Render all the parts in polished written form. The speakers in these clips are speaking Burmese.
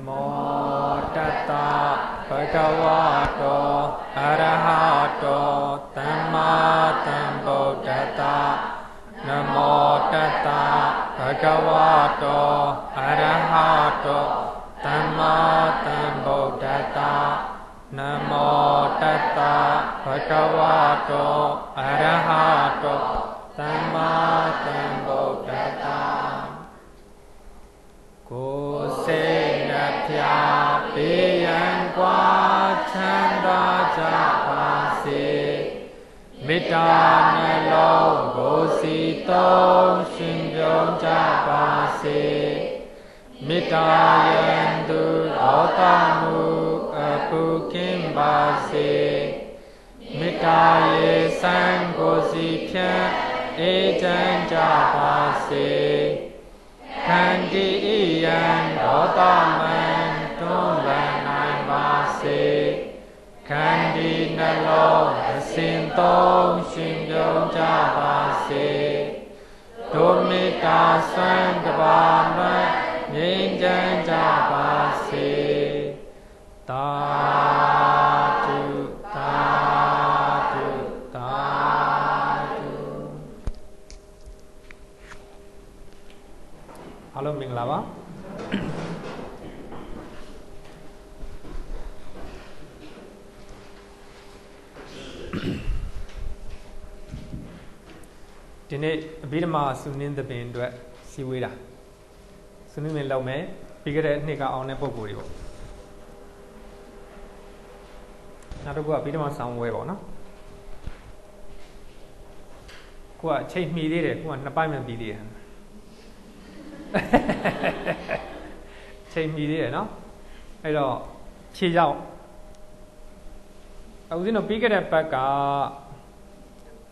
Namo Tassa Bhagavato Arahato Samma Sambuddhassa Namo Tassa Bhagavato Arahato Samma Sambuddhassa Namo Tassa Bhagavato Arahato Samma Sambuddhassa Cô se na phya bê yan qua chan ra cha pa se Metta na lo go si tông shin byong cha pa se Metta yan tu lo ta mu apu kim ba se Metta ye san go si phyan e chan cha pa se Khandi yan đota man tôn vàng nai ba se Khandi na lo xin tôn xin dông cha ba se Tôn mi ta xoan ka ba ma nhìn chân cha ba se Ta tu ta tu ta tu Hello, Minglava. Today, Birma Sunin the Bindra, Siwida. Sunin Lome, bigger Nika on a Pogurio. Not to go a Birma somewhere, no? Quite change me there, one appointment be there. ချိန်မီသေးတယ်နော်အဲ့တော့ခြေရောက်အခုဒီတော့ပြီးခဲ့တဲ့ဘက်က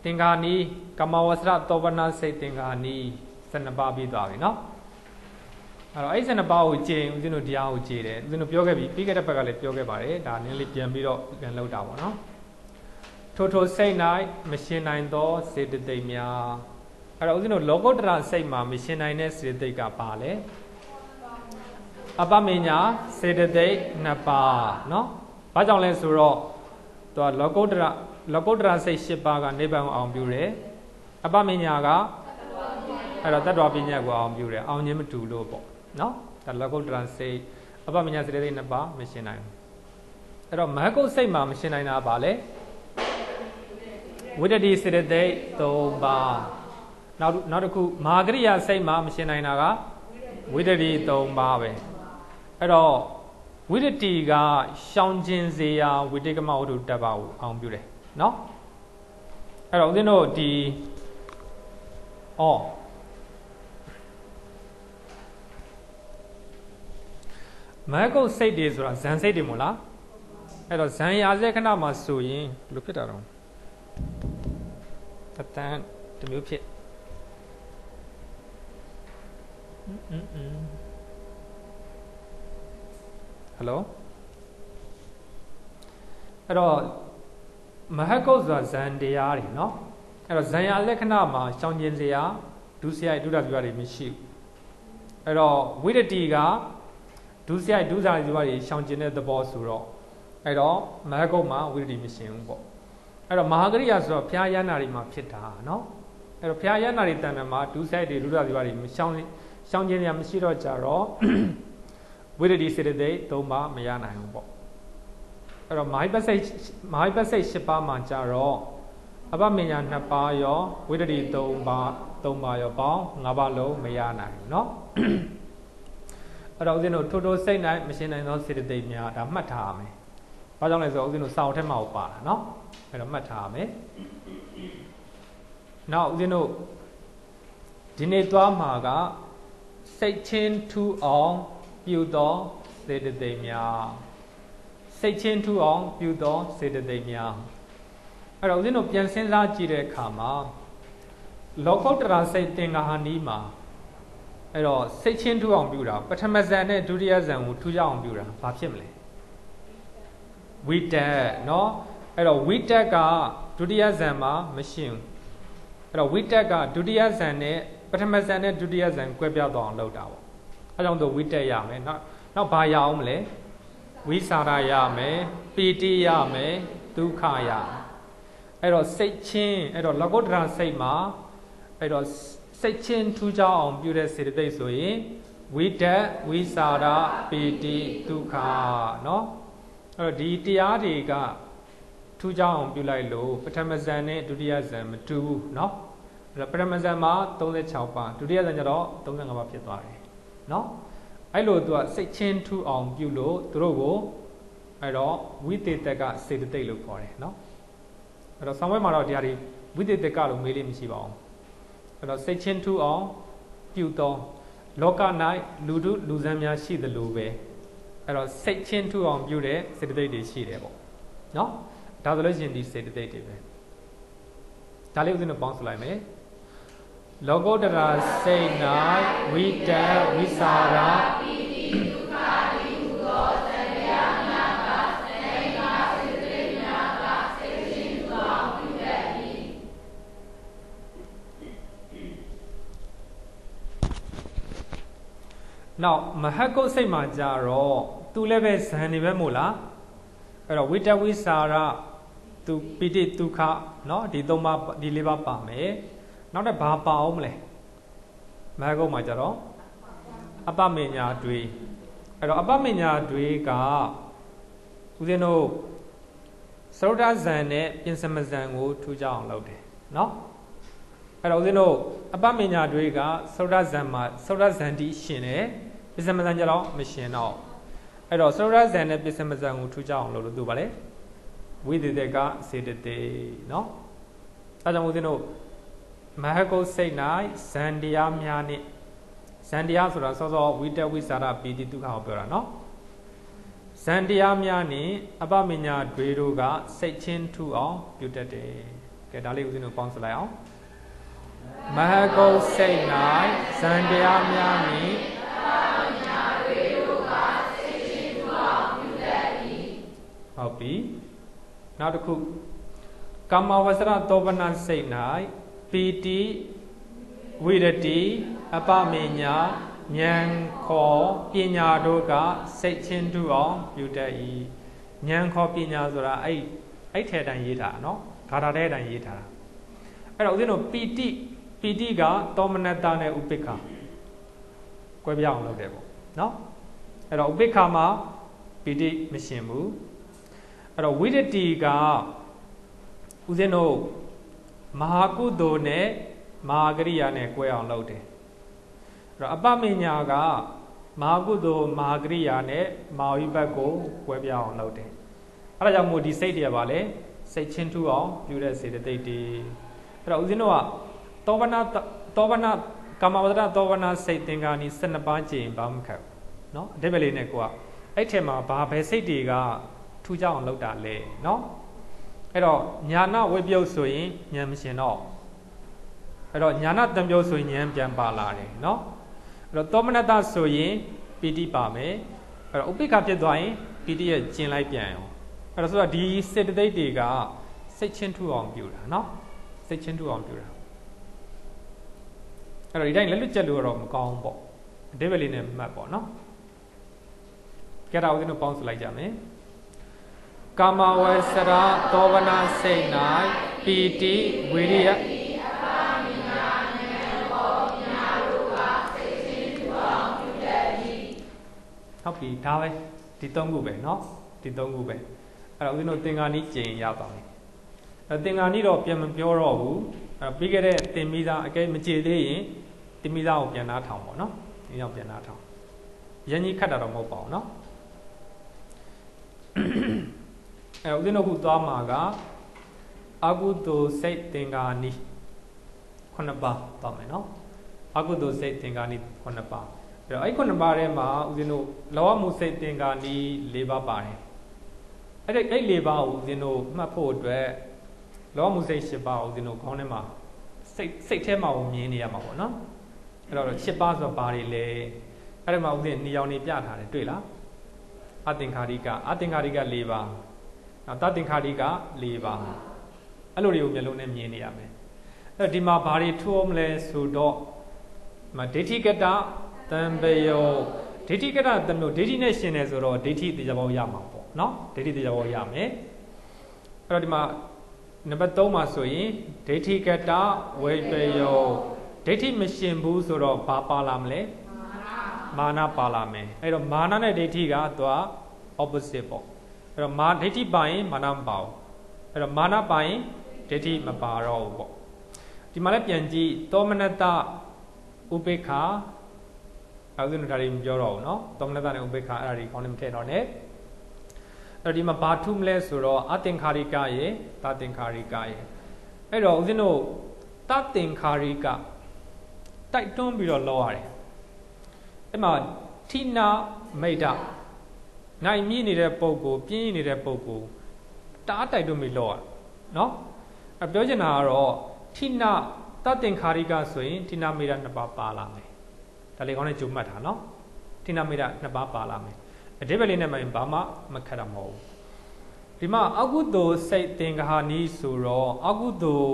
သင်္ဃာနီးကမဝဆရသောပနာစိတ်သင်္ဃာနီး12ပါးပြီးသွားပြီနော်အဲ့တော့အဲ့12ပါးကိုကျင့်ဦးဇင်းတို့တရားကိုကျင့်တယ်ဦးဇင်းတို့ပြောခဲ့ပြီပြီးခဲ့တဲ့ဘက်ကလည်းပြောခဲ့ပါတယ်ဒါနည်းလေးပြန်ပြီးတော့ပြန်လောက်တာပေါ့နော်ထိုထိုစိတ်၌မရှင်နိုင်သောစေတသိက်များအဲ့တော့ဦးဇင်းတို့လောကုတ္တရာစိတ်မှာမရှင်နိုင်တဲ့စေတသိက်ကပါလေအပမညာစေတသိက်နှစ်ပါးเนาะဘာကြောင့်လဲဆိုတော့သူကလောကုတ္တရာစိတ်10ပါးကနိဗ္ဗာန်ကိုအောင်ပြုတယ်အပမညာကအဲ့တော့တတ္တဝပညာကိုအောင်ပြုတယ်အောင်ခြင်းမတူလို့ပေါ့เนาะဒါလောကုတ္တရာစိတ်အပမညာစေတသိက်နှစ်ပါးမရှင်နိုင်ဘူးအဲ့တော့မဟကုတ်စိတ်မှာမရှင်နိုင်တာပါလေဝိတ္တိစေတသိက်3ပါးနောက်တစ်ခုမဟာကရိယာစိတ်မှာမရှင်နိုင်တာကဝိတ္တိ3ပါးပဲအဲ့တော့ဝိတ္တိကရှောင်ကျင်စေရာဝိတေကမဝတ္ထုတပ်ပါကိုအောင်ပြုတယ်เนาะအဲ့တော့ဦးဇင်းတို့ဒီမဟကုတ်စိတ်တွေဆိုတာဇန်စိတ်တွေမို့လားအဲ့တော့ဇန်ရာဇေခဏမှာဆိုရင်ဘယ်လိုဖြစ်တာတော့တတန်တမျိုးဖြစ်Hello အဲ့တော့မဟကုတ်ဆိုတာဇန်တရားတွေเนาะအဲ့တော့ဇန်ရလက္ခဏာမှာရှောင်ကျင်စရာဒုစရိုက်ဒုဒပြတွေမရှိဘူးအဲ့တော့ဝိတ္တိကဒုစရိုက်ဒုစာတွေရှောင်ကျင်တဲ့သဘောဆိုတော့အဲ့တော့မဟကုတ်မှာဝိတ္တိမရှိဘူးပေါ့အဲ့တော့မဟာကရိယာဆိုတော့ဘုရားယန္တာတွေမှာဖြစ်တာเนาะအဲ့တော့ဘုရားယန္တာတွေတန်တယ်မှာဒုစရိုက်တွေဒုဒပြတွေမရှောင်ကျင်စရာမရှိတော့ကြတော့ဝိတ္တိစေတသိက်3ပါးမရနိုင်ဘူးပေါ့အဲ့တော့မဟိပစိတ်10ပါးမှာကြတော့အပမညာ2ပါးရောဝိတ္တိ3ပါးရောပေါင်း5ပါးလုံးမရနိုင်ဘူးเนาะအဲ့တော့ဦးဇင်းတို့ထိုထိုစိတ်နိုင်မရှင်နိုင်သောစေတသိက်များဒါမှတ်ထားရမယ်။ဘာကြောင့်လဲဆိုတော့ဦးဇင်းတို့စာအုပ်ထဲမှာပါတာเนาะအဲ့တော့မှတ်ထားရမယ်။နောက်ဦးဇင်းတို့ဒီနေ့သွားမှာကစိတ်ချင်းထူအောင်ပြုသောစေတသိက်များစိတ်ချင်းထူအောင်ပြုသောစေတသိက်များအဲ့တော့ဦးဇင်းတို့ပြန်စဉ်းစားကြည့်တဲ့အခါမှာလောကုတ္တရာစိတ်သင်္ဃာနီးမှာအဲ့တော့စိတ်ချင်းထူအောင်ပြုတာပထမဇန်နဲ့ဒုတိယဇန်ကိုထူကြအောင်ပြုတာဘာဖြစ်မလဲဝိတက်เนาะအဲ့တော့ဝိတက်ကဒုတိယဇန်မှာမရှိဘူးအဲ့တော့ဝိတက်ကဒုတိယဇန်နဲ့ပထမဇန်နဲ့ဒုတိယဇန်ကွဲပြားသွားအောင်လုပ်တာပေါ့အဲကြောင့်သူဝိတက်ရမယ် နောက်ဘာရအောင်မလဲဝိစာရရမယ်ပီတိရမယ်ဒုက္ခရအဲ့တော့စိတ်ချင်းအဲ့တော့လောကုတ္တရာစိတ်မှာအဲ့တော့စိတ်ချင်းထူးခြားအောင်ပြုတဲ့စေတသိက်ဆိုရင်ဝိတ္တဝိစာရပီတိဒုက္ခเนาะအဲ့တော့ဒီတရားတွေကထူးခြားအောင်ပြုလိုက်လို့ပထမဇန်နဲ့ဒုတိယဇန်မတူဘူးเนาะအဲ့တော့ပထမဇန်မှာ36ပါဒုတိယဇန်ကျတော့35ပါဖြစ်သွားတယ်เนาะအဲ့လိုသူကစိတ်ချင်းထူအောင်ပြုလို့သူတို့ကိုအဲ့တော့ဝိသေတကစေတသိက်လို့ခေါ်တယ်เนาะအဲ့တော့ဆောင်းဝဲမှာတော့တရားတွေဝိသေတကလို့မေးလို့မရှိပါဘူးအဲ့တော့စိတ်ချင်းထူအောင်ပြုတော့လောက၌လူစမ်းများရှိသလိုပဲအဲ့တော့စိတ်ချင်းထူအောင်ပြုတဲ့စေတသိက်တွေရှိတယ်ပေါ့เนาะဒါဆိုလို့ရှိရင်ဒီစေတသိက်တွေပဲဒါလေးဦးဇင်းတို့ပေါင်းစုလိုက်မယ်လောကုတ္တရာစိတ်၌ဝိတ္တဝိစာရပိတိဒုက္ခတိဟုသောသံဃာများကစေတသိက်များကစိတ်ချင်းထူအောင်ပြုတတ်၏နောက်မဟကုတ်စိတ်မှာကြတော့သူလည်းပဲဇန်နေပဲမို့လားအဲ့တော့ဝိတ္တဝိစာရသူပိဋိဒုက္ခเนาะဒီ၃ပါးဒီ၄ပါးပါမယ်နောက်တော့ဘာပါအောင်မလဲမဟကုတ်မှာကြတော့အပမညာတွေအဲ့တော့အပမညာတွေကဦးဇင်းတို့သရုဒ္ဓဇန်နဲ့ပြင်စမဇန်ကိုထူးခြားအောင်လုပ်တယ်เนาะအဲ့တော့ဦးဇင်းတို့အပမညာတွေကသရုဒ္ဓဇန်မှာသရုဒ္ဓဇန်တိရှင်တယ်ပြင်စမဇန်ကြတော့မရှင်တော့အဲ့တော့သရုဒ္ဓဇန်နဲ့ပြင်စမဇန်ကိုထူးခြားအောင်လုပ်လို့သူပါလေဝိသေတကစေတသိက်เนาะအဲကြောင့်ဦးဇင်းတို့မဟကုတ်စိတ်၌ဇန်တရားများနဲ့ဇန်တရားဆိုတာစောစောဝိတ္တဝိစာရပီတိဒုက္ခကိုပြောတာเนาะဇန်တရားများနဲ့အပမညာတွေတို့ကစိတ်ချင်းထူအောင်ပြုတတ်တယ်ကဲဒါလေးဦးဇင်းတို့ပေါင်းစလိုက်အောင်မဟကုတ်စိတ်၌ဇန်တရားများနဲ့အပမညာတွေတို့ကစိတ်ချင်းထူအောင်ပြုတတ်၏ဟုတ်ပြီနောက်တစ်ခုကာမဝဆရသောပနစိတ်၌ပီတိဝိရတိအပမေညာဉာဏ်ခေါ်ပညာတို့ကစိတ်ချင်းထူအောင်ပြုတတ်၏ဉာဏ်ခေါ်ပညာဆိုတာအဲ့ထဲတိုင်းရေးထားတာเนาะဂါထာထဲတိုင်းရေးထားတာအဲ့တော့ဦးဇင်းတို့ပီတိကသောမနတနဲ့ဥပိ္ပခာကွဲပြားအောင်လုပ်တယ်ပေါ့เนาะအဲ့တော့ဥပိ္ပခာမှာပီတိမရှင်ဘူးအဲ့တော့ဝိရတိကဦးဇင်းတို့မဟာကုသိုလ်နဲ့မဟာကရိယာနဲ့꿰အောင်လုပ်တယ်အဲ့တော့အပမညာကမဟာကုသိုလ်မဟာကရိယာနဲ့မဟာဝိပတ်ကို꿰ပြအောင်လုပ်တယ်အဲ့ဒါကြောင့်မို့ဒီစိတ်တွေပါလေစိတ်ချင်းထူအောင်ပြုတဲ့စေတသိက်တွေအဲ့တော့ဦးဇင်းတို့ကသောဗနာကာမဝဒရသောဗနာစိတ်သင်္ကာနီ12ပါးကျင့်ဘာမှမခက်ဘူးเนาะအတိပ္ပယ်လေးနဲ့ကိုကအဲ့ထဲမှာဘာပဲစိတ်တွေကထူကြအောင်လုပ်တာလေเนาะအဲ့တော့ညာနာဝိပယုတ်ဆိုရင်ဉာဏ်မရှင်တော့အဲ့တော့ညာနာတံပြုတ်ဆိုရင်ဉာဏ်ပြန်ပါလာတယ်เนาะအဲ့တော့သောမနတဆိုရင်ပီတိပါမယ်အဲ့တော့ဥပိ္ပခဖြစ်သွားရင်ပီတိရဲ့ကျင်လိုက်ပြန်အောင်အဲ့တော့ဆိုတော့ဒီစေတသိက်တွေကစိတ်ချင်းထူအောင်ပြုတာเนาะစိတ်ချင်းထူအောင်ပြုတာအဲ့တော့ဒီတိုင်းလက်လွတ်ချက်လို့တော့မကောင်းဘူးပေါ့အတိပ္ပယ်လေးနဲ့မှတ်ပေါ့เนาะကြတာဦးဇင်းတို့ပေါင်းစုလိုက်ကြမယ်ကာမဝဆရသောဝနာစိတ်၌ပီတိဝိရိယဟုတ်ပြီဒါပဲဒီ၃ခုပဲเนาะဒီ၃ခုပဲအဲ့တော့ဦးဇင်းတို့သင်္ကာနီးကျင်ရပါမယ်အဲ့သင်္ကာနီးတော့ပြန်မပြောတော့ဘူးအဲ့ပြီးခဲ့တဲ့သင်မိသားအကဲမကြည်သေးရင်သင်မိသားကိုပြန်နားထောင်ပေါ့เนาะဒီအောင်ပြန်နားထောင်ရန်ကြီးခတ်တာတော့မဟုတ်ပါဘူးเนาะဦးဇင်းတို့ခုသွားမှာကအကုသိုလ်စိတ်သင်္ကာနီး9ပါးသွားမယ်เนาะအကုသိုလ်စိတ်သင်္ကာနီး9ပါးအဲ့တော့အဲ့9ပါးထဲမှာဦးဇင်းတို့လောဘမှုစိတ်သင်္ကာနီး4ပါးပါတယ်အဲ့4ပါးကိုဦးဇင်းတို့မှတ်ဖို့အတွက်လောဘမှုစိတ်10ပါးကိုဦးဇင်းတို့ခေါင်းထဲမှာစိတ်ထဲမှာမြင်နေရမှာပေါ့နော်အဲ့တော့10ပါးဆိုပါးတွေလေအဲ့ဒီမှာဦးဇင်းနေရောင်နေပြထားတယ်တွေ့လားအသင်္ခါရိကအသင်္ခါရိက4ပါးနောက်တသင်္ခါရိက4ပါးအဲ့လိုတွေကိုမျိုးလုံးနဲ့မြင်နေရမယ်အဲ့တော့ဒီမှာဘာတွေထိုးအောင်လဲဆိုတော့ဒိဋ္ဌိကတသံပယော ဒိဋ္ဌိကတတမျိုးဒိဋ္ဌိနဲ့ရှင်တယ်ဆိုတော့ဒိဋ္ဌိတရားပေါင်းရမှာပေါ့နော်ဒိဋ္ဌိတရားပေါင်းရမယ်အဲ့တော့ဒီမှာနံပါတ်3မှာဆိုရင်ဒိဋ္ဌိကတဝိပယောဒိဋ္ဌိမရှင်ဘူးဆိုတော့ဘာပါလာမလဲမာနပါလာမယ်အဲ့တော့မာနနဲ့ဒိဋ္ဌိကသူက opposite ပေါ့အဲ့တော့ဒိဋ္ဌိပါရင်မာနမပါဘူးအဲ့တော့မာနပါရင်ဒိဋ္ဌိမပါတော့ဘူးပေါ့ဒီမှာလည်းပြန်ကြည့်သောမနတဥပေက္ခအဲ့ဒါဒါတွေမပြောတော့ဘူးเนาะသောမနတနဲ့ဥပေက္ခအဲ့ဒါတွေခေါင်းထဲမထည့်တော့နဲ့အဲ့တော့ဒီမှာဘာထုမလဲဆိုတော့အသင်္ခါရိကရေသသင်္ခါရိကရေအဲ့တော့ဦးဇင်းတို့သသင်္ခါရိကတိုက်တွန်းပြီးတော့လောရတယ်အဲ့မှာထိနာမိတ်တနိုင်မြင့်နေတဲ့ပုံကိုပြင်းနေတဲ့ပုံကိုတားတိုက်တွန်းပြီးလောရเนาะအဲ့ပြောချင်တာကတော့ထိနာသသင်္ခါရိကဆိုရင်ထိနာမိတ်တ2ပါးပါလာမယ်ဒါလေးကောင်းနဲ့ကြုံမှတ်တာเนาะထိနာမိတ်တ2ပါးပါလာမယ်အဓိပ္ပာယ်လေးနဲ့မှဘာမှမခက်တာမဟုတ်ဘူးဒီမှာအကုသိုလ်စိတ်သင်္ခါနီးဆိုတော့အကုသိုလ်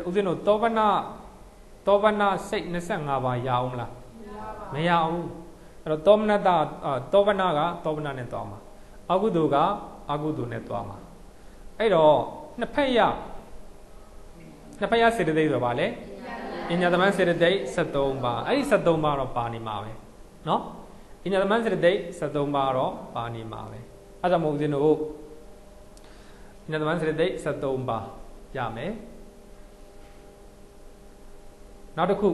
ဦးဇင်းတို့သောဗနာစိတ်25ပါးရအောင်မလားမရဘူးအဲ့တော့သောမနတသောဗနာကသောဗနာနဲ့သွားမှာအကုသိုလ်ကအကုသိုလ်နဲ့သွားမှာအဲ့တော့နှစ်ဖက်ရစေတသိက်ဆိုပါလေပညာသမန်စေတသိက်73ပါအဲ့ဒီ73ပါတော့ပါနေမှာပဲเนาะပညာသမန်စေတသိက်73ပါတော့ပါနေမှာပဲအဲ့ဒါမို့ဦးဇင်းတို့ပညာသမန်စေတသိက်73ပါရမယ်နောက်တစ်ခု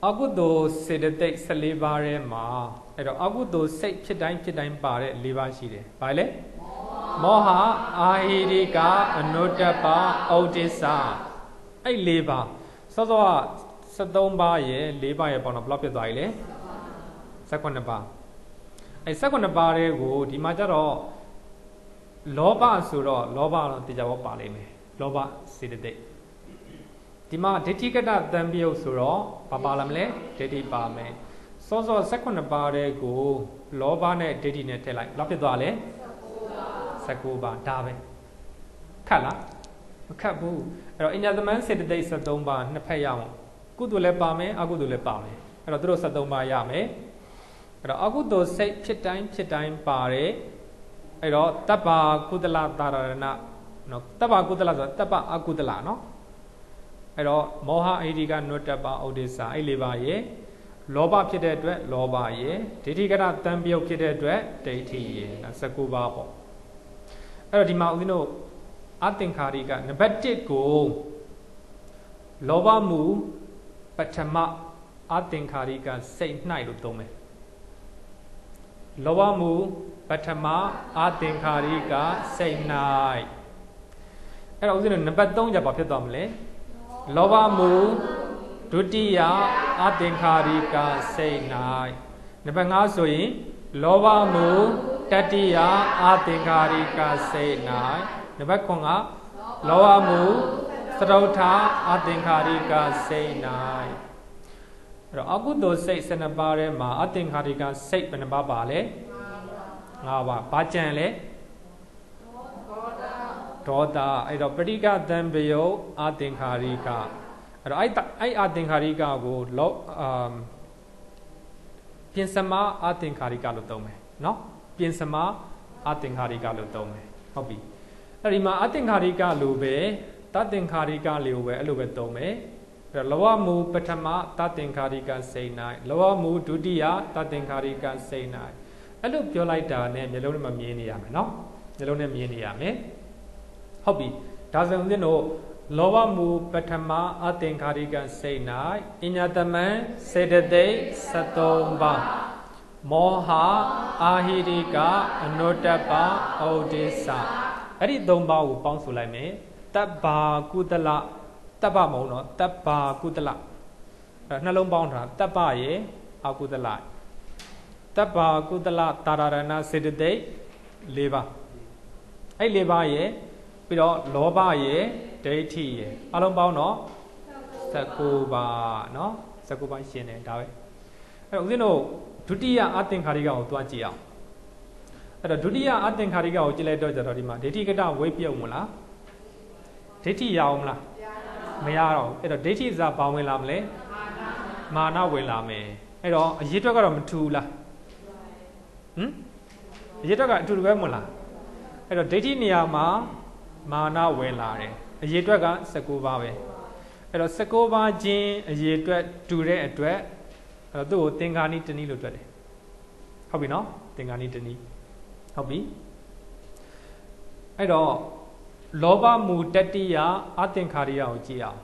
အကုသိုလ်စေတသိက်14ပါးထဲမှာအဲ့တော့အကုသိုလ်စိတ်ဖြစ်တိုင်းပါတဲ့4ပါးရှိတယ်ဘာလဲမောဟအာဟိရိကအနုတ္တပဩဒိစ္စအဲ့4ပါးစောစောက73ပါးရဲ့4ပါးရဲ့ပေါင်းတော့ဘယ်လောက်ဖြစ်သွားပြီလဲ18ပါးအဲ့18ပါးတွေကိုဒီမှာကျတော့လောဘဆိုတော့လောဘတော့တရားဘောပါလိမ့်မယ်လောဘစေတသိက်ဒီမှာဒိဋ္ဌိကတတံပြုတ်ဆိုတော့ဘာပါလာမလဲဒိဋ္ဌိပါမယ်စောစော18ပါးတွေကိုလောဘနဲ့ဒိဋ္ဌိနဲ့ထည့်လိုက်ဘယ်လောက်ဖြစ်သွားလဲ19ပါးဒါပဲခက်လားမခက်ဘူးအဲ့တော့အညာသမန်စေတသိက်73ပါးနှစ်ဖက်ရအောင်ကုသိုလ်လည်းပါမယ်အကုသိုလ်လည်းပါမယ်အဲ့တော့သူတို့73ပါးရမယ်အဲ့တော့အကုသိုလ်စိတ်ဖြစ်တိုင်းပါတယ်အဲ့တော့တပ္ပကုသလတာရဏနော်တပ္ပကုသလဆိုတာတပ္ပအကုသလနော်အဲ့တော့မောဟအိဒီကနုတ္တပဩဒိစ္စအဲ့4ပါးရဲ့လောဘဖြစ်တဲ့အတွက်လောဘရဲ့ဒိဋ္ဌိကရတံပြုတ်ဖြစ်တဲ့အတွက်ဒိဋ္ဌိရဲ့19ပါးပေါ့အဲ့တော့ဒီမှာဦးဇင်းတို့အသင်္ခါရိကနံပါတ်1ကိုလောဘမှုပထမအသင်္ခါရိကစိတ်၌လို့သုံးမယ်လောဘမှုပထမအသင်္ခါရိကစိတ်၌အဲ့တော့ဦးဇင်းတို့နံပါတ်3ကျဘာဖြစ်သွားမလဲလောဘမှုဒုတိယအသင်္ခါရိကစိတ်၌နံပါတ်5ဆိုရင်လောဘမှုတတိယအသင်္ခါရိကစိတ်၌နံပါတ်9ကလောဘမှုသရုဋ္ဌအသင်္ခါရိကစိတ်၌အဲ့တော့အကုသိုလ်စိတ်12ပါးထဲမှာအသင်္ခါရိကစိတ်ဘယ်နှပါးပါလဲ5ပါးဘာကြံလဲဒေါသအဲ့တော့ပဋိကသံပယုတ်အသင်္ခါရိကအဲ့တော့အဲ့အသင်္ခါရိကကိုပြင်စမအသင်္ခါရိကလို့သုံးမယ်နော်ပြင်စမအသင်္ခါရိကလို့သုံးမယ်ဟုတ်ပြီအဲ့ဒီမှာအသင်္ခါရိကလို့ပဲတသင်္ခါရိကလေးကိုပဲအဲ့လိုပဲသုံးမယ်အဲ့တော့လောဘမူပထမတသင်္ခါရိကစိတ်၌လောဘမူဒုတိယတသင်္ခါရိကစိတ်၌အဲ့လိုပြောလိုက်တာနဲ့မျိုးလုံးနဲ့မမြင်နေရမယ်နော်မျိုးလုံးနဲ့မြင်နေရမယ်ဟုတ်ပြီဒါဆိုရင်ဦးဇင်းတို့လောဘမူပထမအသင်္ခါရိကစိတ်၌အညတမံစေတသိက်73ပါးမောဟအာဟိရိကအနုတ္တပဩဒိစ္စအဲ့ဒီ3ပါးကိုပေါင်းဆိုလိုက်မယ်တပ္ပါကုသလတပ္ပမဟုတ်တော့တပ္ပါကုသလအဲ့နှလုံးပေါင်းထားတပ္ပရဲ့အကုသလတပ္ပါကုသလတာရဏစေတသိက်4ပါးအဲ့4ပါးရဲ့ပြီးတော့လောဘရဲ့ဒိဋ္ဌိရဲ့အလုံးပေါင်းတော့19ပါးเนาะ19ပါးရှင်းတယ်ဒါပဲအဲ့တော့ဦးဇင်းတို့ဒုတိယအသင်္ခါရိကကိုတွားကြည့်အောင်အဲ့တော့ဒုတိယအသင်္ခါရိကကိုကြည့်လိုက်တော့ကြတော့ဒီမှာဒိဋ္ဌိကတဝိပြုတ်မလားဒိဋ္ဌိရအောင်မလားမရတော့အဲ့တော့ဒိဋ္ဌိစာဘာဝင်လာမလဲမာနဝင်လာမယ် အဲ့တော့အရေးအတွက်ကတော့မထူလားဟမ်အရေးအတွက်ကအတူတူပဲမဟုတ်လားအဲ့တော့ဒိဋ္ဌိနေရာမှာမာနဝင်လာတယ်အရေးအတွက်က19ပါးပဲအဲ့တော့19ပါးချင်းအရေးအတွက်တူတဲ့အတွက်အဲ့တော့သူ့ကိုသင်္ကာနိတနည်းလို့တွက်တယ်ဟုတ်ပြီနော်သင်္ကာနိတနည်းဟုတ်ပြီအဲ့တော့လောဘမူတတိယအသင်္ခါရိယကိုကြည့်အောင်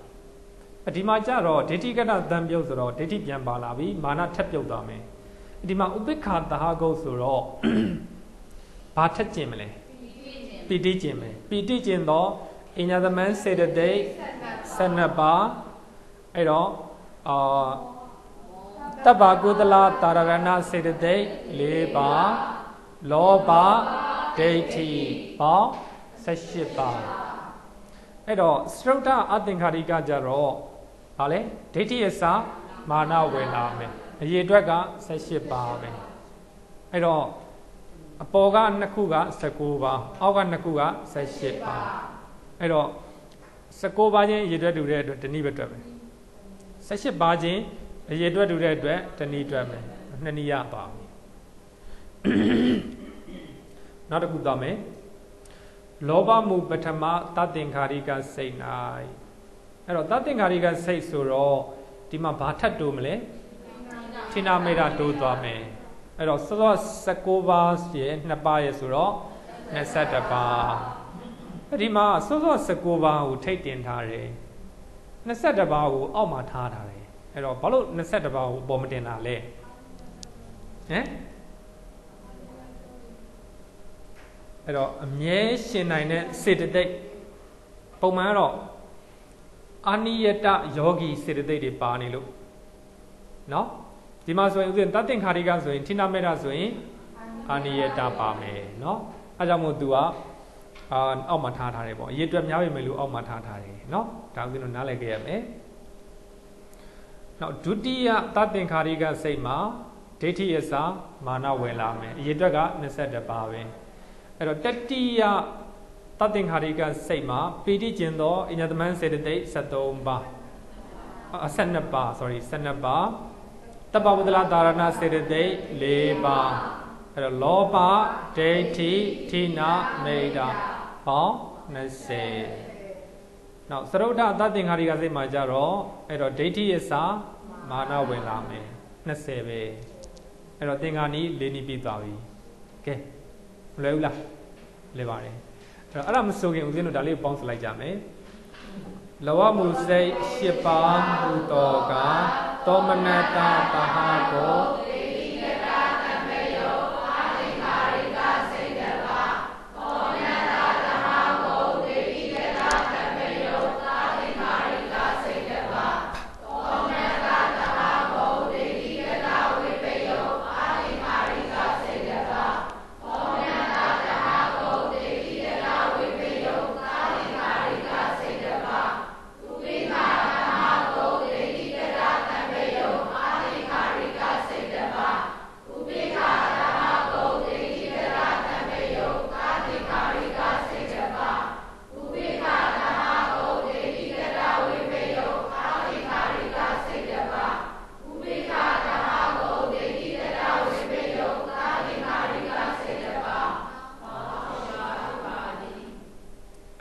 ဒီမှာကြတော့ဒိဋ္ဌိကတသံပြုတ်ဆိုတော့ဒိဋ္ဌိပြန်ပါလာပြီမာနထက်ပြုတ်သွားမယ်ဒီမှာဥပိ္ပခာသဟဂုတ်ဆိုတော့ဘာထက်ကျင်မလဲပီတိကျင်မယ်ပီတိကျင်တော့အညာသမန်စေတသိက်12ပါးအဲ့တော့တပ္ပကုသလတာရဏစေတသိက်4ပါးလောဘဒိဋ္ဌိပေါင်း18ပါးအဲ့တော့စရုဒ္ဓအသင်္ခါရိကကြတော့ဟာလေဒိဋ္ဌိအစမာနဝင်လာမယ်အရေအတွက်က18ပါးပဲအဲ့တော့အပေါ်က2ခုက19ပါးအောက်က2ခုက18ပါးအဲ့တော့19ပါးချင်းအရေအတွက်တူတဲ့အတွက်တနည်းပဲတွက်မယ်18ပါးချင်းအရေအတွက်တူတဲ့အတွက်တနည်းတွက်မယ်2နည်းရပါပြီနောက်တစ်ခုသွားမယ်လောဘမူပထမသတ္တင်္ခါရိကစိတ်၌အဲ့တော့သတ္တင်္ခါရိကစိတ်ဆိုတော့ဒီမှာဘာထပ်တိုးမလဲဌိနမေတ္တာတိုးသွားမယ်အဲ့တော့စောစော19ပါးရဲ့2ပါးရဲ့ဆိုတော့21ပါးဒီမှာစောစော19ပါးကိုထိတ်တင်ထားတယ်21ပါးကိုအောက်မှာထားထားတယ်အဲ့တော့ဘာလို့21ပါးကိုအပေါ်မတင်တာလဲဟမ်အဲ့တော့အမြဲရှင်နိုင်တဲ့စေတသိက်ပုံမှန်တော့အာနိယတယောဂီစေတသိက်တွေပါနေလို့เนาะဒီမှာဆိုရင်ဥစဉ်တသင်္ခါရိကဆိုရင်ဌိနမေတ္တာဆိုရင်အာနိယတပါမယ်เนาะအဲကြောင့်မို့သူကအောက်မှာထားတယ်ပေါ့အရေးအတွက်များပြီမယ်လို့အောက်မှာထားတယ်เนาะဒါဥစဉ်တို့နားလည်ခဲ့ရမယ်နောက်ဒုတိယတသင်္ခါရိကစိတ်မှာဒိဋ္ဌိအစမာနဝင်လာမယ်အရေးအတွက်က21ပါပဲအဲ့တော့တတိယတသင်္ခါရိကစိတ်မှာပီတိကျင်သောအညတမန်စေတသိက်73ပါး12ပါး sorry 12ပါးတပ္ပဝုဒ္ဒလတာရဏစေတသိက်4ပါးအဲ့တော့လောဘဒိဋ္ဌိဌိနမေတ္တာပေါင်း20နောက်သရုဒ္ဓတသင်္ခါရိကစိတ်မှာကြတော့အဲ့တော့ဒိဋ္ဌိအစမာနဝင်လာမယ်20ပဲအဲ့တော့သင်္ခါနီ၄နည်းပြီးသွားပြီကဲမလွယ်ဘူးလားလွယ်ပါတယ်အဲ့ဒါမဆိုခင်ဦးဇင်းတို့ဒါလေးပေါင်းစလိုက်ကြမယ်လောဘမှုစိတ်8ပါးဟူသောကသောမနတတဟကို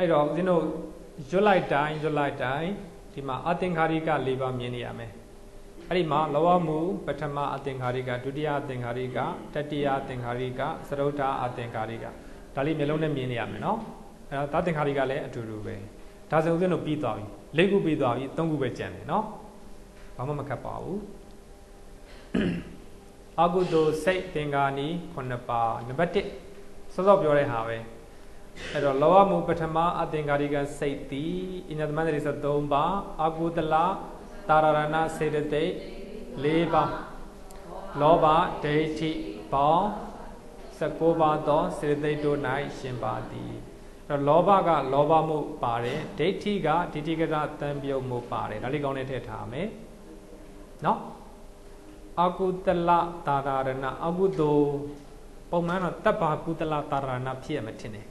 အဲ့တော့ဦးဇင်းတို့ရွတ်လိုက်တိုင်းဒီမှာအသင်္ခါရိက၄ပါးမြင်နေရမယ်အဲ့ဒီမှာလောဘမူပထမအသင်္ခါရိကဒုတိယအသင်္ခါရိကတတိယအသင်္ခါရိကသရုဒ္ဓအသင်္ခါရိကဒါလေးမျိုးလုံးနဲ့မြင်နေရမယ်နော်အဲ့တော့သသင်္ခါရိကလည်းအတူတူပဲဒါဆိုဦးဇင်းတို့ပြီးသွားပြီ၄ခုပြီးသွားပြီ၃ခုပဲကျန်တယ်နော်ဘာမှမခက်ပါဘူးအကုသိုလ်စိတ်သင်္ကာနီ9ပါးနံပါတ်1စောစောပြောတဲ့ဟာပဲအဲ့တော့လောဘမူပထမအသင်္ကာရိကစိတ်သည်အညတမန္တရိ73ပါးအကုသလတာရဏစေတသိက်4ပါးလောဘဒိဋ္ဌိပေါင်း19ပါးသောစေတသိက်တို့၌ရှင်ပါသည်အဲ့တော့လောဘကလောဘမှုပါတယ်ဒိဋ္ဌိကဒိဋ္ဌိကတသံပြုတ်မှုပါတယ်ဒါလေးကောင်းနေထည့်ထားမယ်နော်အကုသလတာရဏအကုသိုလ်ပုံမှန်တော့တပ်ပါကုသလတာရဏဖြစ်ရမှာထင်တယ်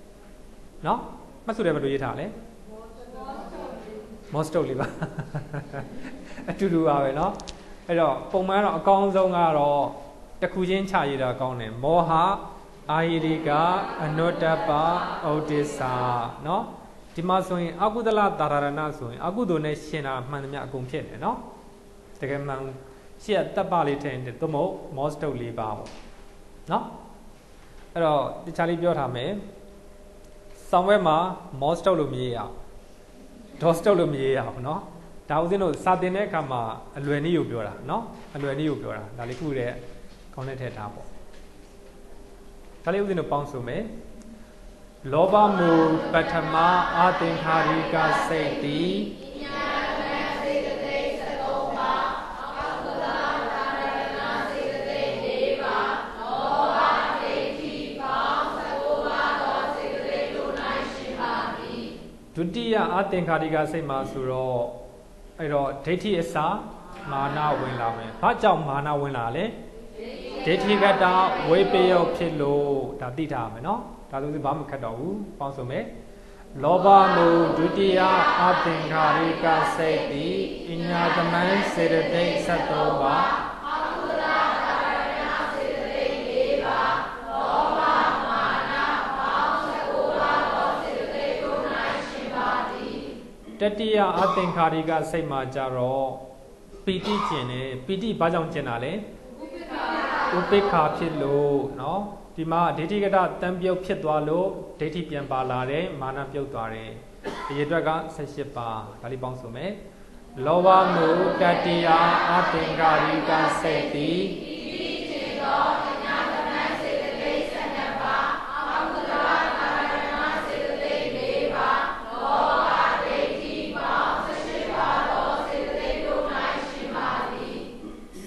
နော်မှတ်စုတယ်ဘယ်လိုရေးထားလဲမော့စတုတ်လေးပါအတူတူပါပဲเนาะ အဲ့တော့ပုံမှန်တော့အကောင်းဆုံးကတော့တစ်ခုချင်းခြာရည်တာကောင်းတယ်မောဟအာဟိရိကအနုတ္တပဩဒိသเนาะဒီမှာဆိုရင်အကုသလတာရဏဆိုရင်အကုသိုလ်နဲ့ရှင်တာမှန်သမျှအကုန်ဖြစ်တယ်เนาะတကယ်မှန်ရှေ့ကတပ်ပလေးထည့်တယ်သို့မဟုတ်မောစတုတ်၄ပါးပေါ့เนาะအဲ့တော့တခြားလေးပြောထားမယ်ဆောင်းဝဲမှာမောစတုတ်လို့မရေးရအောင်ဒေါစတုတ်လို့မရေးရအောင်เนาะဒါဦးဇင်းတို့စာသင်တဲ့အခါမှာအလွယ်နည်းကိုပြောတာเนาะအလွယ်နည်းကိုပြောတာဒါလေးခုတဲ့ခေါင်းနဲ့ထည့်ထားပေါ့ဒါလေးဦးဇင်းတို့ပေါင်းစုမယ်လောဘမူပထမအာသင်္ခါရိကစိတ်တိဒုတိယအာသင်္ခါရိကစိတ်မှာဆိုတော့အဲ့တော့ဒိဋ္ဌိအစာမာနဝင်လာမယ်။ဘာကြောင့်မာနဝင်လာလဲ။ဒိဋ္ဌိကတာဝိပယုတ်ဖြစ်လို့ဒါသိထားမယ်နော်။ဒါဆိုရင်ဘာမှမခက်တော့ဘူး။ပေါင်းစုံမယ်။လောဘမူဒုတိယအာသင်္ခါရိကစိတ်တိအညာသမံစေတသိက်73ပါတတိယအသင်္ခါရိကစိတ်မှာကြတော့ပီတိကျင်တယ်ပီတိဘာကြောင့်ကျင်တာလဲဥပိ္ပခာဖြစ်လို့เนาะဒီမှာဒိဋ္ဌိကတတံပြုတ်ဖြစ်သွားလို့ဒိဋ္ဌိပြန်ပါလာတယ်မာနပြုတ်သွားတယ်အရေအတွက်က18ပါဒါလေးပေါင်းစုံမယ်လောဘမူတတိယအသင်္ခါရိကစိတ်တိ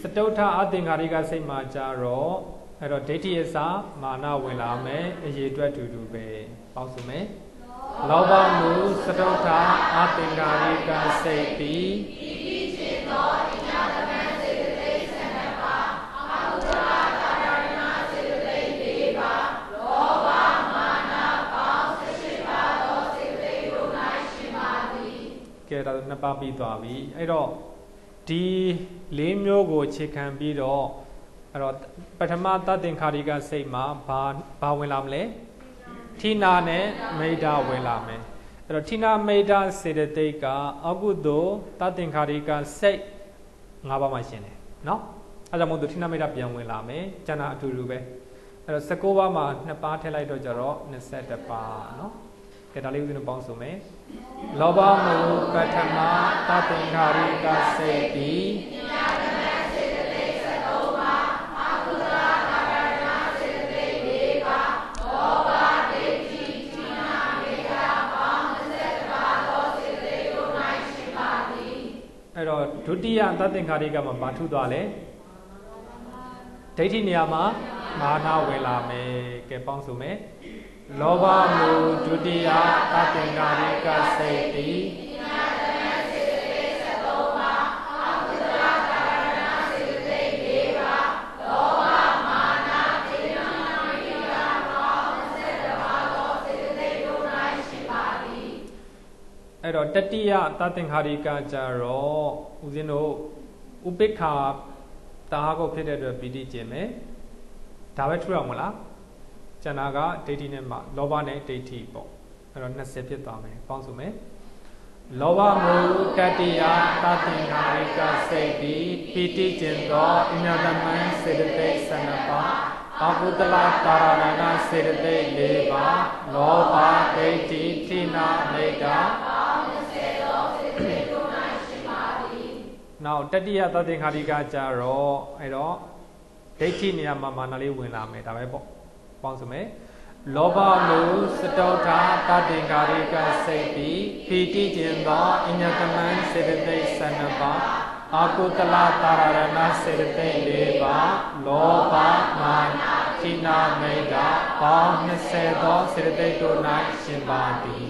စတုထအသင်္ခါရိကစိတ်မှာကြတော့အဲ့တော့ဒိဋ္ဌိအစာမာနဝင်လာမယ်အရေအတွက်တူတူပဲပေါင်းစုမယ်လောဘမူစတုထအသင်္ခါရိကစိတ်တိကဲဒါနှစ်ပါးပြီးသွားပြီအဲ့တော့ဒီ၄မျိုးကိုအခြေခံပြီးတော့အဲ့တော့ပထမသတ္တင်္ခါရိကစိတ်မှာဘာဝင်လာမလဲဌိနာနဲ့မိဒ္ဒဝင်လာမယ်အဲ့တော့ဌိနာမိဒ္ဒစေတသိက်ကအကုသိုလ်သတ္တင်္ခါရိကစိတ်၅ပါးမှရှင်တယ်เนาะအဲ့ဒါကြောင့်မို့သူဌိနာမိဒ္ဒပြန်ဝင်လာမယ်ကျန်တာအတူတူပဲအဲ့တော့19ပါးမှာ2ပါးထည့်လိုက်တော့ကြတော့21ပါးเนาะကဲဒါလေးဦးဇင်းတို့ပေါင်းစုံမယ်လောဘမူပထမသတ္တင်္ခါရိကစိတ်တိအဲ့တော့ဒုတိယသတ္တင်္ခါရိကမှာဘာထူသွားလဲဒိဋ္ဌိနေရာမှာမာနဝင်လာမယ်ကဲပေါင်းစုံမယ်လောဘမူဒုတိယသတ္တင်္ခါရိကစိတ်တိအဲ့တော့တတိယသတ္တင်္ခါရိကကြတော့ဦးဇင်းတို့ဥပိ္ပခာတာဟကိုဖြစ်တဲ့အတွက်ပီတိကျင်မယ်ဒါပဲထူရအောင်မလားကျန်တာကဒိဋ္ဌိနဲ့မှလောဘနဲ့ဒိဋ္ဌိပေါ့အဲ့တော့20ဖြစ်သွားမယ်ပေါင်းစုမယ်လောဘမူတတိယသတ္တင်္ခါရိကစိတ်တိပီတိကျင်သောအညတမံစေတသိက်12ပါးအကုသလတာရဏစေတသိက်4ပါးလောဘဒိဋ္ဌိဌိနာမိဒ္ဒနောက်တတိယသတ္တင်္ခါရိကကြတော့အဲ့တော့ဒိဋ္ဌိနေရာမှာမာနလေးဝင်လာမယ်ဒါပဲပေါ့ပေါင်းစုမယ်လောဘမူစတုထသတ္တင်္ခါရိကစိတ်တိပီတိကျင်သောအညတမံစေတသိက်12ပါးအကုသလတာရဏစေတသိက်4ပါးလောဘမာနဌိနာမိဒ္ဒပေါင်း20သောစေတသိက်တို့၌ရှင်ပါသည်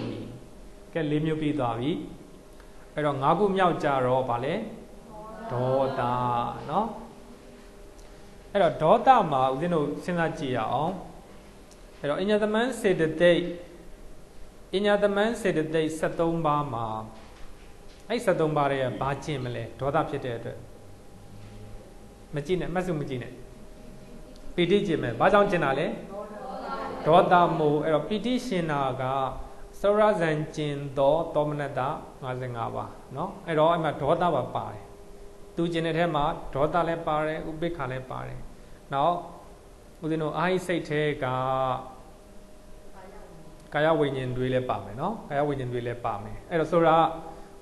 ကဲ၄မျိုးပြီးသွားပြီအဲ့တော့၅ခုမြောက်ကြတော့ဗာလဲဒေါသเนาะအဲ့တော့ဒေါသမှာဦးဇင်းတို့စဉ်းစားကြည့်ရအောင်အဲ့တော့အညတမံစေတသိက်73ပါးမှာအဲ့73ပါးတွေကဘာကျင့်မလဲဒေါသဖြစ်တဲ့အတွက် မကြည့်နဲ့မှတ်စုမကြည့်နဲ့ပီတိကျင်မယ်ဘာကြောင့်ကျင်တာလဲဒေါသမူအဲ့တော့ပီတိရှင်နာကသောရဇံကျင်သောသောမနတ55ပါเนาะအဲ့တော့အဲ့မှာဒေါသပါပါတယ်သူကျင်တဲ့ထဲမှာဒေါသလည်းပါတယ်ဥပိ္ပခာလည်းပါတယ်နောက်ဦးဇင်းတို့အာဟိစိတ်ထဲကကာယဝိညာဉ်တွေလည်းပါမယ်เนาะကာယဝိညာဉ်တွေလည်းပါမယ်အဲ့တော့ဆိုတာ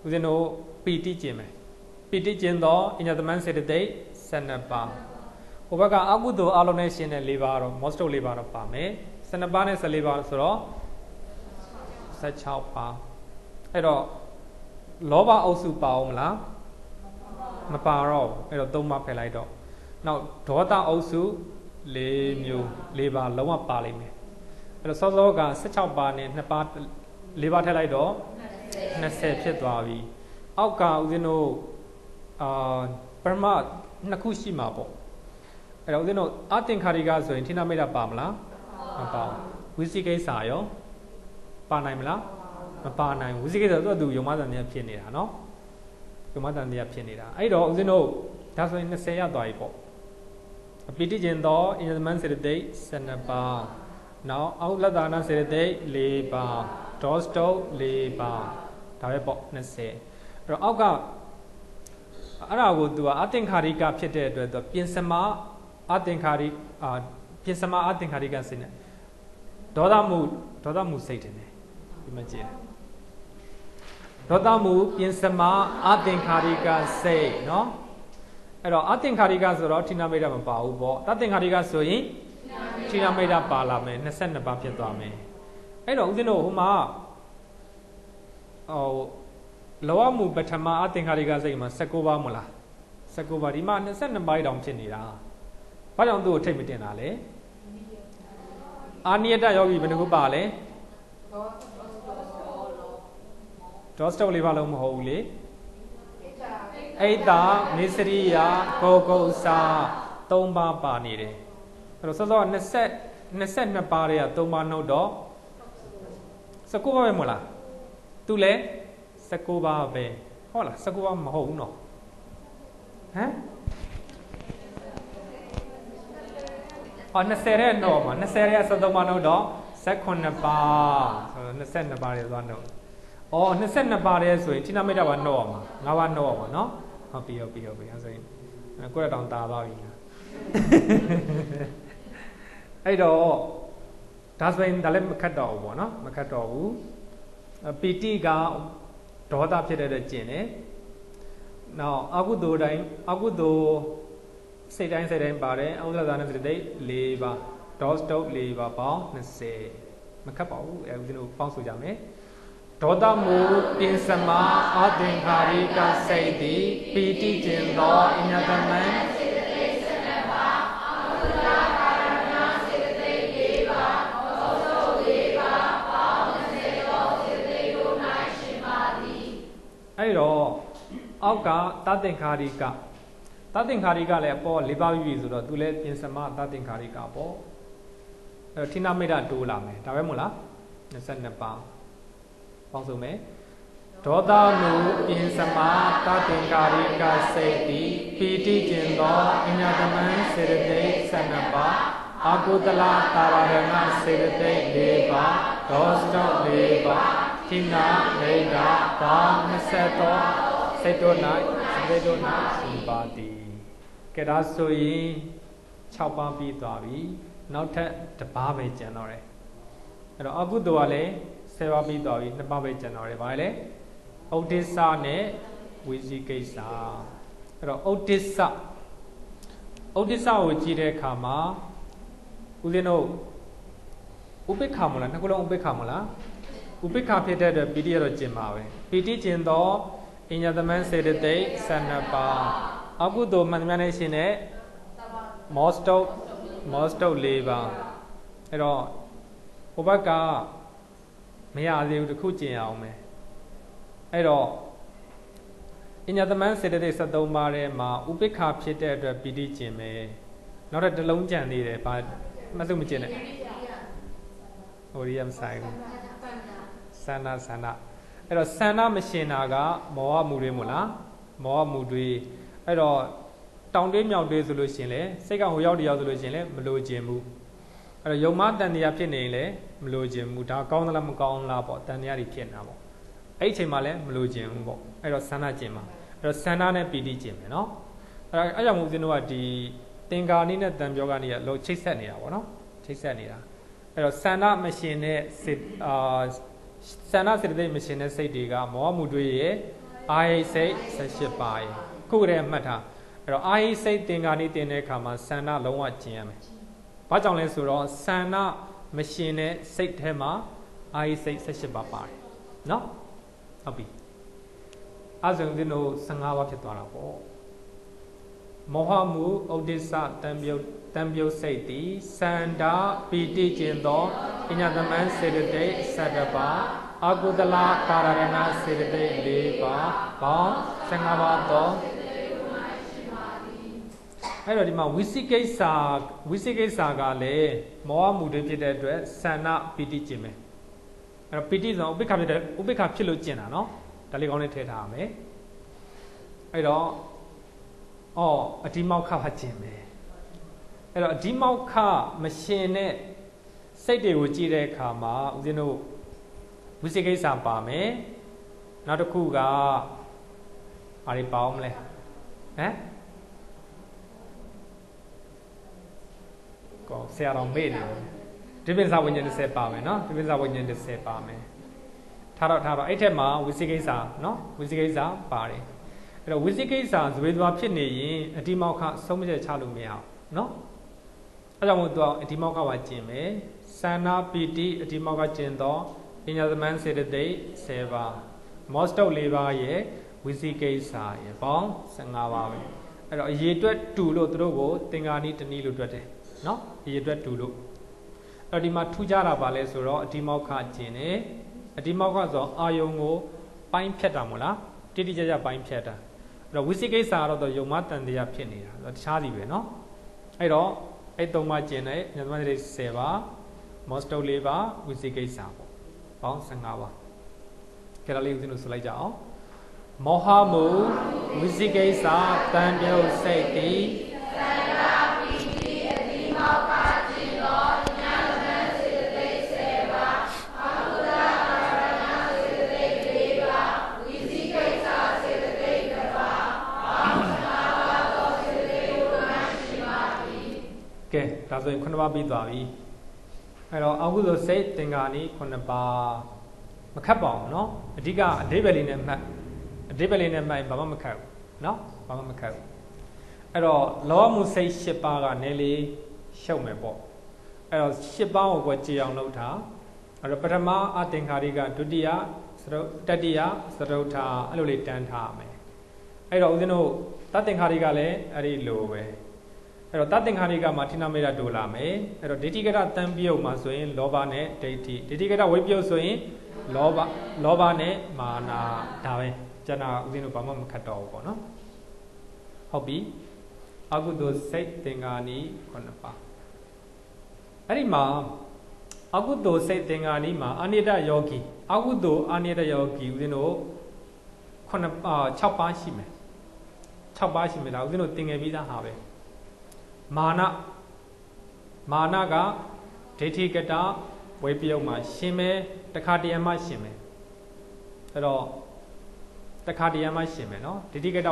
ဦးဇင်းတို့ပီတိကျင်မယ်ပီတိကျင်သောအညတမန်စေတသိက်12ပါးဟိုဘက်ကအကုသိုလ်အလုံးနဲ့ရှင်းတဲ့4ပါးတော့မောစတု4ပါးတော့ပါမယ်12ပါးနဲ့14ပါးဆိုတော့16ပါးအဲ့တော့လောဘအုပ်စုပါအောင်မလားမပါတော့အဲ့တော့3ပါးဖယ်လိုက်တော့နောက်ဒေါသအုပ်စု4မျိုး4ပါးလုံးဝပါလိမ့်မယ်အဲ့တော့စောစောက16ပါးနဲ့2ပါး4ပါးထည့်လိုက်တော့20ဖြစ်သွားပြီအောက်ကဦးဇင်းတို့ပရမ2ခုရှိမှာပေါ့အဲ့တော့ဦးဇင်းတို့အသင်္ခါရိကဆိုရင်ဌိနမိတ်ပါမလားမပါဝိသိကိစ္စရောပါနိုင်မလားမပါနိုင်ဝိသိကိစ္စဆိုတော့သူယုံမတန်တရားဖြစ်နေတာเนาะယုံမတန်တရားဖြစ်နေတာအဲ့တော့ဦးဇင်းတို့ဒါဆိုရင်20ရသွားပြီပေါ့ပိဋိကျင်သောအင်္ဂမန်စေတသိက်12ပါးနောက်အောက်လတ္တာနာစေတသိက်4ပါးဒေါစတု4ပါးဒါပဲပေါ့20အဲ့တော့အောက်ကအဲ့ဒါကိုသူကအသင်္ခါရိကဖြစ်တဲ့အတွက်သူပြင်စမအသင်္ခါရိပြင်စမအသင်္ခါရိကစိတ်နဲ့ဒေါသမှုစိတ်တယ်ဒီမှာကြည့်ဒေါသမှုပြင်စမအသင်္ခါရိကစိတ်เนาะအဲ့တော့အသင်္ခါရိကဆိုတော့ဌိနမိတ်မပါဘူးပေါ့တသင်္ခါရိကဆိုရင်ဌိနမိတ်ပါလာမယ်22ပါးဖြစ်သွားမယ်အဲ့တော့ဦးဇင်းတို့ဟိုမှာလောဘမှုပထမအသင်္ခါရိကစိတ်မှာ19ပါးမလား19ပါးဒီမှာ22ပါးတောင်ဖြစ်နေတာဘာကြောင့်သူ့ကိုထိတ်မတင်တာလဲအာနိယတယောဂီဘယ်နှခုပါလဲဒေါစတု4ပါးလုံးမဟုတ်ဘူးလေအိတ်တာမေစရိယဂောစာ3ပါးပါနေတယ်အဲ့တော့စောစော22ပါးတွေက3ပါးနှုတ်တော့19ပါးပဲမဟုတ်လားသူလဲ19ပါးပဲဟုတ်လား19ပါးမဟုတ်ဘူးနော်ဟမ်20တဲ့တော့မှာ20ရဲ့73ပါးနှုတ်တော့18ပါးဆိုတော့22ပါးတွေသွားနှုတ်22ပါးတဲ့ဆိုရင်ဌိနမိတ်ပါနှုတ်အောင်မှာ5ပါးနှုတ်အောင်ပါနော်ဟုတ်ပြီအဲဆိုရင်ကိုယ့်တောင်တာသွားပြီလားအဲ့တော့ဒါဆိုရင်ဒါလည်းမခတ်တော့ဘူးပေါ့နော်မခတ်တော့ဘူးပီတိကဒေါသဖြစ်တဲ့အတွက်ကျင်တယ်နောက်အကုသိုလ်တိုင်းအကုသိုလ်စိတ်တိုင်းပါတယ်အဥဒ္ဒဇာနဲ့စိတ်4ပါးဒေါစတု4ပါးပေါင်း20မခတ်ပါဘူးအဲဦးဇင်းတို့ပေါင်းဆိုကြမယ်ဒေါသမူပြင်စမအသင်္ခါရိကစိတ်တိပီတိကျင်သောအညတမံစေတသိက်12ပါးအကုသလကာရဏစေတသိက်4ပါးဒေါစတု4ပါးပေါင်း20သောစေတသိက်တို့၌ရှင်ပါသည်အဲ့တော့အောက်ကသသင်္ခါရိကသသင်္ခါရိကလည်းအပေါ်၄ပါးပြီဆိုတော့သူလည်းပြင်စမသသင်္ခါရိကပေါ့အဲ့တော့ဌိနမိတ်တိုးလာမယ်ဒါပဲမို့လား22ပါးပေါင်းစုံမယ်ဒေါသမူပြင်စမသသင်္ခါရိကစိတ်တိပီတိကျင်သောအညတမံစေတသိက်12ပါးအာကုသလတာရဏစေတသိက်4ပါးဒေါစတု4ပါးဌိနမိတ်ပေါင်း20သောစိတ်တို့၌ရှင်ပါသည်ကဲဒါဆိုရင်6ပါးပြီးသွားပြီနောက်ထပ်1ပါးပဲကျန်တော့တယ်အဲ့တော့အကုသိုလ်ကလည်း10ပါးပြီးသွားပြီ2ပါးပဲကျန်တော့တယ်ဗါလဲဥဒိစ္စနဲ့ဝိဇိကိစ္စအဲ့တော့ဥဒိစ္စကိုကြည့်တဲ့အခါမှာဦးဇင်းတို့ဥပိ္ပခမလားနှစ်ခုလုံးဥပိ္ပခမလားဥပိ္ပခဖြစ်တဲ့အတွက်ပီတိရတော့ကျင်ပါပဲပီတိကျင်တော့အညတမန်စေတသိက်12ပါးအကုသိုလ်မှန်များနဲ့ရှင်တဲ့မောစတု4ပါးအဲ့တော့ဟိုဘက်ကမရသေးဘူးတစ်ခုကျင်အောင်မယ်အဲ့တော့အညတမန်စေတသိက်73ပါးထဲမှာဥပိ္ပခဖြစ်တဲ့အတွက်ပီတိကျင်မယ်နောက်တစ်လုံးကျန်သေးတယ်ဘာမှစုမကျင်နဲ့ဟိုရီယမ်ဆိုင်ဆန္ဒအဲ့တော့ဆန္ဒမရှင်တာကမောဟမှုတွေမို့လားမောဟမှုတွေအဲ့တော့ တောင်တွေးမြောက်တွေးဆိုလို့ရှင်လေစိတ်ကဟိုရောက်တရောက်ဆိုလို့ရှင်လေမလို့ခြင်းဘူးအဲ့တော့ယုံမတန်တရားဖြစ်နေရင်လေမလို့ခြင်းဘူးဒါကောင်းသလားမကောင်းလားပေါ့တန်တရားတွေဖြစ်နေတာပေါ့အဲ့ဒီအချိန်မှာလည်းမလို့ခြင်းဘူးပေါ့အဲ့တော့ဆန္ဒကျင်မှာအဲ့တော့ဆန္ဒနဲ့ပီတိကျင်မယ်နော်အဲ့ကြောင့်မို့ဦးဇင်းတို့ကဒီသင်္ကာနိနဲ့တန်ပြောကနေလောချိတ်ဆက်နေတာပေါ့နော်ချိတ်ဆက်နေတာအဲ့တော့ဆန္ဒမရှင်တဲ့စိတ်ဆန္ဒစေတသိက်မရှင်တဲ့စိတ်တွေကမောဟမှုတွေရဲ့အာဟိစိတ်18ပါးရဲ့ခုတည်းမှတ်ထားအဲ့တော့အာဟိစိတ်သင်္ကာနိတင်တဲ့အခါမှာဆန္ဒလုံးဝကျင်ရမယ်ဘာကြောင့်လဲဆိုတော့ဆန္ဒမရှင်တဲ့စိတ်ထဲမှာအာဟိစိတ်18ပါးပါတယ်နော်ဟုတ်ပြီအဲ့ဆိုရင်တို့15ပါးဖြစ်သွားတာပေါ့မောဟမှုဥဒိစ္စတံပြုတ်စိတ်သည်စန္ဒပီတိကျင်သောပညာသမန်စေတသိက်17ပါးအကုသလကာရဏစေတသိက်4ပါးပေါင်း15ပါးသောအဲ့တော့ဒီမှာဝိသိကိစ္စကလည်းမောဟမှုတွေဖြစ်တဲ့အတွက်စန္ဒပီတိကျင်မယ်အဲ့တော့ပီတိဆိုဥပိ္ပခဖြစ်လို့ကျင်တာနော်ဒါလေးကောင်းလေးထည့်ထားရမယ်အဲ့တော့အဒီမောက္ခပါခြင်းပဲအဲ့တော့အဒီမောက္ခမရှင်တဲ့စိတ်တွေကိုကြည့်တဲ့အခါမှာဦးဇင်းတို့ဝိသိကိစ္စပါမယ်နောက်တစ်ခုကဘာတွေပါအောင်မလဲကောဆရာတော်မေ့နေတယ်ဒီပင်စာဝိညာဉ်30ပါမယ်နော်ဒီပင်စာဝိညာဉ်30ပါမယ်ထားတော့အဲ့ထက်မှာဝိသိကိစ္စနော်ဝိသိကိစ္စပါတယ်အဲ့တော့ဝိသိကိစ္စဇဝေသွားဖြစ်နေရင်အတိမောက္ခဆုံးဖြတ်ချလို့မရအောင်နော်အဲ့ကြောင့်မို့သူကအတိမောက္ခပါကျင်မယ်သန္နာပီတိအတိမောက္ခကျင်သောပညာသမန်စေတသိက်10ပါးမောစတုတ်4ပါးရဲ့ဝိသိကိစ္စရဲ့ပေါင်း15ပါးပဲအဲ့တော့အရေအတွက်တူလို့သူတို့ကိုသင်္ကာနိတနည်းလို့တွက်တယ်နော်အရေအတွက်တူလို့အဲ့တော့ဒီမှာထူးခြားတာပါလဲဆိုတော့အတိမောက္ခကျင်တယ်အတိမောက္ခဆိုအာယုံကိုပိုင်းဖြတ်တာမို့လားတိတိကျကျပိုင်းဖြတ်တာအဲ့တော့ဝိသိကိစ္စကတော့ယုံမတန်တရားဖြစ်နေတာတခြားစီပဲเนาะအဲ့တော့အဲ့3ပါးကျင်တဲ့ညသမတွေ10ပါးမောစတုတ်4ပါးဝိသိကိစ္စပေါ့ပေါင်း15ပါးကြည့်ရလေးဦးဇင်းတို့ဆိုလိုက်ကြအောင်မောဟမှုဝိသိကိစ္စတန်ပြုတ်စိတ်တိသန္တာပီတိအတိမောက္ခကျင်သောညသမစေတသိက်10ပါးအကုသလကာရဏစေတသိက်4ပါးဝိသိကိစ္စစေတသိက်1ပါးကဲဒါဆိုရင်9ပါးပြီးသွားပြီအဲ့တော့အကုသိုလ်စိတ်သင်္ကာနိ9ပါးမခတ်ပါဘူးเนาะအဓိကအဓိပ္ပာယ်လေးနဲ့မှတ်အဓိပ္ပာယ်လေးနဲ့မှတ်ဘာမှမခတ်ဘူးเนาะဘာမှမခတ်ဘူးအဲ့တော့လောဘမှုစိတ်10ပါးကနည်းလေးရှုပ်မယ်ပေါ့အဲ့တော့10ပါးကိုကြည်အောင်လုပ်တာအဲ့တော့ပထမအသင်္ခါရိကဒုတိယတတိယသရုဋ္ဌာအဲ့လိုလေးတန်းထားရမယ်အဲ့တော့ဦးဇင်းတို့တသင်္ခါရိကလည်းအဲ့ဒီလိုပဲအဲ့တော့တသင်္ခါရိကမှာဌိနမေတ္တာတူလာမယ်အဲ့တော့ဒိဋ္ဌိကရတံပြုတ်မှာဆိုရင်လောဘနဲ့ဒိဋ္ဌိဒိဋ္ဌိကရဝိပြုတ်ဆိုရင်လောဘနဲ့မာနာဒါပဲကျန်တာဦးဇင်းတို့ဘာမှမခတ်တော့ဘူးပေါ့နော်ဟုတ်ပြီအကုသိုလ်စိတ်သင်္ကာနိ9ပါးအဲ့ဒီမှာအကုသိုလ်စိတ်သင်္ကာနိမှာအနိတ္တယောဂီအကုသိုလ်အနိတ္တယောဂီဦးဇင်းတို့6ပါးရှိမယ်6ပါးရှိမယ်ဒါဦးဇင်းတို့သင်ငယ်ပြီးသားဟာပဲမာနကဒိဋ္ဌိကတဝိပယုတ်မှာရှင်မယ်တခါတရံမှရှင်မယ်အဲ့တော့တခါတရံမှရှင်မယ်နော်ဒိဋ္ဌိကတ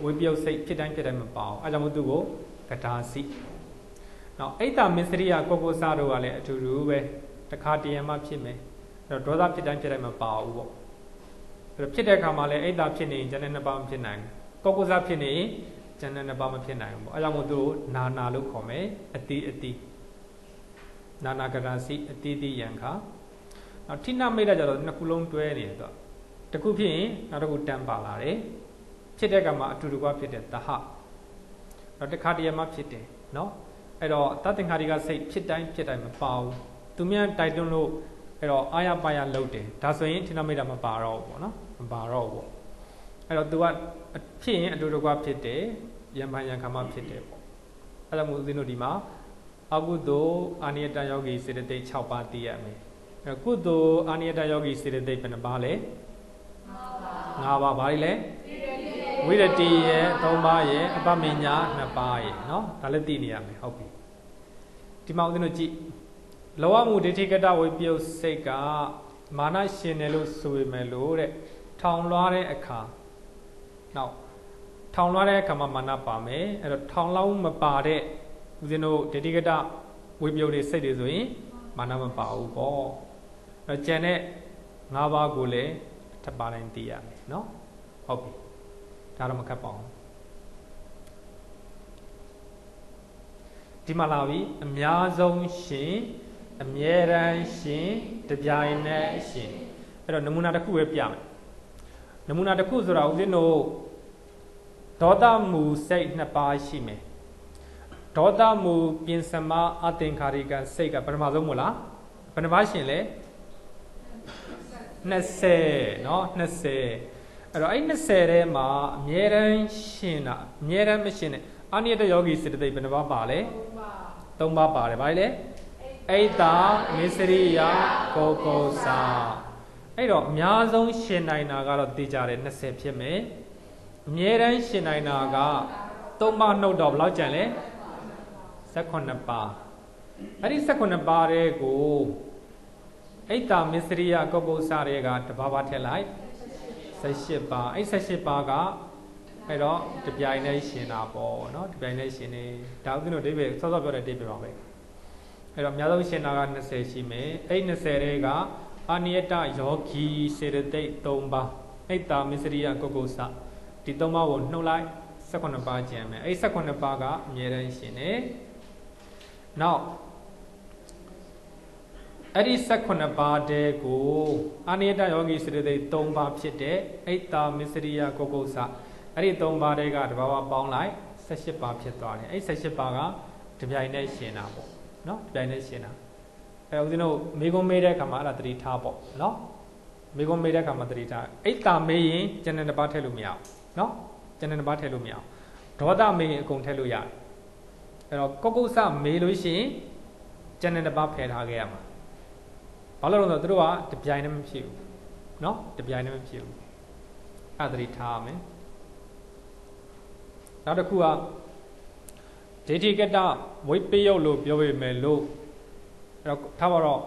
ဝိပယုတ်စိတ်ဖြစ်တိုင်းမပါအောင်အဲကြောင့်မို့သူ့ကိုကတာစီနော်အိတ္တမစ္စရိယကိုစားတို့ကလည်းအတူတူပဲတခါတရံမှဖြစ်မယ်အဲ့တော့ဒေါသဖြစ်တိုင်းမပါဘူးပေါ့အဲ့တော့ဖြစ်တဲ့အခါမှာလည်းအိတ္တဖြစ်နေရင်ဉာဏ်နဲ့2ပါးမဖြစ်နိုင်ဘူးကိုစားဖြစ်နေရင်ဉာဏ်နဲ့2ပါးမဖြစ်နိုင်ဘူးပေါ့အဲကြောင့်မို့သူ့ကိုနာလို့ခေါ်မယ်အတိနာနာကရာစီအတိယံခါနောက်ဌိနမိတ်တာကြတော့နှစ်ခုလုံးတွဲနေတယ်တော့တစ်ခုဖြစ်ရင်နောက်တစ်ခုတန်းပါလာတယ်ဖြစ်တဲ့ကမှာအတူတူကဖြစ်တဲ့တဟနောက်တစ်ခါတည်းမှဖြစ်တယ်နော်အဲ့တော့တသင်္ခါရိကစိတ်ဖြစ်တိုင်းမပါဘူးသူများတိုက်တွန်းလို့အဲ့တော့အာရပါရလှုပ်တယ်ဒါဆိုရင်ဌိနမိတ်တာမပါတော့ဘူးပေါ့နော်မပါတော့ဘူးပေါ့အဲ့တော့သူကဖြစ်ရင်အတူတူကဖြစ်တယ်ယံဖန်ယံခါမှဖြစ်တယ်ပေါ့အဲ့ဒါမို့ဦးဇင်းတို့ဒီမှာအကုသိုလ်အာနိယတယောဂီစေတသိက်6ပါးသိရမယ်အဲ့ကုသိုလ်အာနိယတယောဂီစေတသိက်ဘယ်နှပါလဲ5ပါးဘာတွေလဲ ဝိရတိရဲ့3ပါးရဲ့အပမညာ2ပါးရဲ့နော်ဒါလည်းသိနေရမယ်ဟုတ်ပြီဒီမှာဦးဇင်းတို့ကြည့်လောဘမှုဒိဋ္ဌိကတဝိပယုတ်စိတ်ကမာနရှင်တယ်လို့ဆိုပေမဲ့လို့တဲ့ထောင်လွှားတဲ့အခါနောက်ထောင်လွှားတဲ့အခါမှာမာနပါမယ်အဲ့တော့ထောင်လောင်းမပါတဲ့ဦးဇင်းတို့ဒိဋ္ဌိကတဝိပယုတ်တွေစိတ်တွေဆိုရင်မာနမပါဘူးပေါ့အဲ့ကျန်တဲ့5ပါးကိုလည်းတစ်ပါးတိုင်းသိရမယ်နော်ဟုတ်ပြီဒါတော့မခက်ပါဘူးဒီမှာလာပြီအများဆုံးရှင်အမြဲတမ်းရှင်တပြိုင်နက်ရှင်အဲ့တော့နမူနာတစ်ခုပဲပြမယ်နမူနာတစ်ခုဆိုတာဦးဇင်းတို့ဒေါသမူစိတ်2ပါးရှိမယ်ဒေါသမူပြင်စမအသင်္ခါရိကစိတ်ကပထမဆုံးမို့လားဘယ်နှပါးရှင်လဲ20เนาะ20အဲ့တော့အဲ့20ထဲမှာအမြဲတမ်းရှင်တာအမြဲတမ်းမရှင်တဲ့အာနိယတယောဂီစေတသိက်ဘယ်နှပါးပါလဲ3ပါးပါတယ်ဗါလေအိတ္တာမစ္စရိယကိုကုစာအဲ့တော့အများဆုံးရှင်နိုင်တာကတော့သိကြတယ်20ဖြစ်မယ်အမြဲတမ်းရှင်နိုင်တာက3ပါးနှုတ်တော့ဘယ်လောက်ကျန်လဲ18ပါးအဲ့ဒီ18ပါးတဲ့ကိုအိတ္တာမစ္စရိယကိုကုစာတွေကတပါးပါးထည့်လိုက်18ပါးအဲ့18ပါးကအဲ့တော့တပြိုင်တည်းရှင်တာပေါ့နော်တပြိုင်တည်းရှင်နေဒါဥစဉ်တို့ဒိဗေစောစောပြောတဲ့ဒိဗေပါပဲအဲ့တော့အများဆုံးရှင်တာက20ရှိမယ်အဲ့20တွေကအာနိယတယောဂီစေတသိက်3ပါးအိတ္တာမစ္စရိယကိုကုစဒီ3ပါးကိုနှုတ်လိုက်18ပါးကျန်မယ်အဲ့18ပါးကအမြဲတမ်းရှင်နေနောက်အဲ့ဒီ18ပါးတဲကိုအာနိယတယောဂီစေတသိက်3ပါးဖြစ်တဲ့အိတ္တာမစ္စရိယကိုကုစအဲ့ဒီ3ပါးတွေကတဘာဝပေါင်းလိုက်18ပါးဖြစ်သွားတယ်အဲ့18ပါးကတပြိုင်တည်းရှင်တာပေါ့နော်တပြိုင်တည်းရှင်တာအဲ့ဦးဇင်းတို့မိကုံးမေးတဲ့အခါမှာအဲ့ဒါသတိထားပေါ့နော်မိကုံးမေးတဲ့အခါမှာသတိထားအိတ္တာမေးရင်ကျန်တဲ့တစ်ပါးထည့်လို့မရဘူးနော်ကျန်တဲ့တစ်ပါးထည့်လို့မရဘူးဒေါသမေးရင်အကုန်ထည့်လို့ရတယ်အဲ့တော့ကုက္ကုစမေးလို့ရှိရင်ကျန်တဲ့တစ်ပါးဖယ်ထားခဲ့ရမှာဘာလို့လဲဆိုတော့သူတို့ကတပြိုင်တည်းမဖြစ်ဘူးနော်တပြိုင်တည်းမဖြစ်ဘူးအဲ့သတိထားမယ်နောက်တစ်ခုကဒိဋ္ဌိကတဝိပယုတ်လို့ပြောပေမဲ့လို့အဲ့တော့ထားပါတော့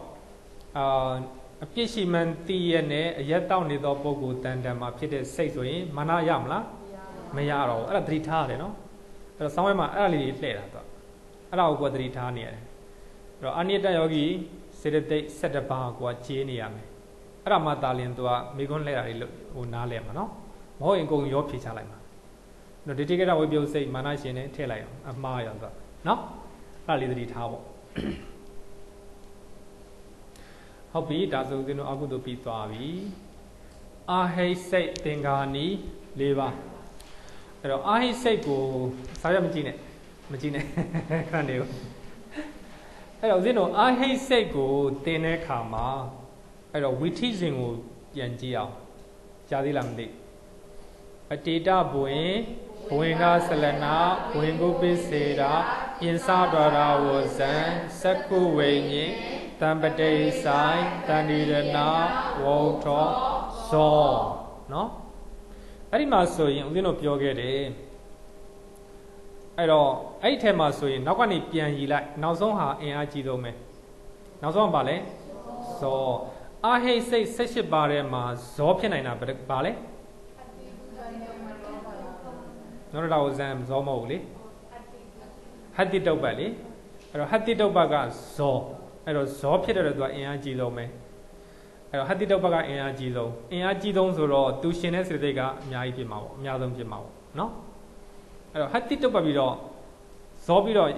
အပြစ်ရှိမှန်သိရတဲ့အရက်တောက်နေသောပုဂ္ဂိုလ်တန်တန်မှာဖြစ်တဲ့စိတ်ဆိုရင်မာနရမလားမရတော့ဘူးအဲ့ဒါသတိထားရတယ်နော်အဲ့တော့ဆောင်းဝဲမှာအဲ့ဒါလေးတွေလှည့်တာသူအဲ့ဒါကိုကိုယ်သတိထားနေရတယ်အဲ့တော့အာနိယတယောဂီစေတသိက်17ပါးကိုကကျေးနေရမယ်အဲ့ဒါမှသာလင်သူကမိခွန်းလှည့်တာတွေလို့ဟိုနားလဲမှာနော်မဟုတ်ရင်အကုန်ရောဖြေချလိုက်မှာဒိဋ္ဌိကတဝိပယုတ်စိတ်မာနရှင်နဲ့ထည့်လိုက်အောင်အမှားရောဆိုနော်အဲ့ဒါလေးသတိထားပေါ့ဟုတ်ပြီဒါဆိုဦးဇင်းတို့အကုသိုလ်ပြီးသွားပြီအာဟိစိတ်သင်္ကာနီ၄ပါးအဲ့တော့အာဟိစိတ်ကိုစာရမကြည့်နဲ့ခဏနေဦးအဲ့တော့ဦးဇင်းတို့အာဟိစိတ်ကိုသင်တဲ့အခါမှာအဲ့တော့ဝိထိစဉ်ကိုပြန်ကြည့်အောင်ကြားသေးလားမသိအတေတဘဝင်ဘဝင်ကဆလနာဘဝင်ကိုပိစေတာပြင်စတော်ရာဝဇံစက္ကုဝိညေတံပတိဆိုင်တဏိရဏဝုထောဇောနော်အဲ့ဒီမှာဆိုရင်ဦးဇင်းတို့ပြောခဲ့တယ်အဲ့တော့အဲ့ဒီထဲမှာဆိုရင်နောက်ကနေပြန်ရည်လိုက်နောက်ဆုံးဟာအင်အားကြီးဆုံးပဲနောက်ဆုံးကဘာလဲဇောအာဟိစိတ်18ပါးထဲမှာဇောဖြစ်နိုင်တာဘာလဲနောရတာဝဇံဇောမဟုတ်လေဟတ္တိတုပ္ပတ်လေအဲ့တော့ဟတ္တိတုပ္ပတ်ကဇောအဲ့တော့ဇောဖြစ်တဲ့တော့သူကအင်အားကြီးဆုံးပဲအဲ့တော့ဟတ္တိတုပ္ပတ်ကအင်အားကြီးဆုံးဆိုတော့သူရှင်တဲ့စေတသိက်ကအများကြီးဖြစ်မှာပေါ့အများဆုံးဖြစ်မှာပေါ့နော်အဲ့တော့ဟတ္တိတုပ္ပတ်ပြီးတော့ဇောပြီးတော့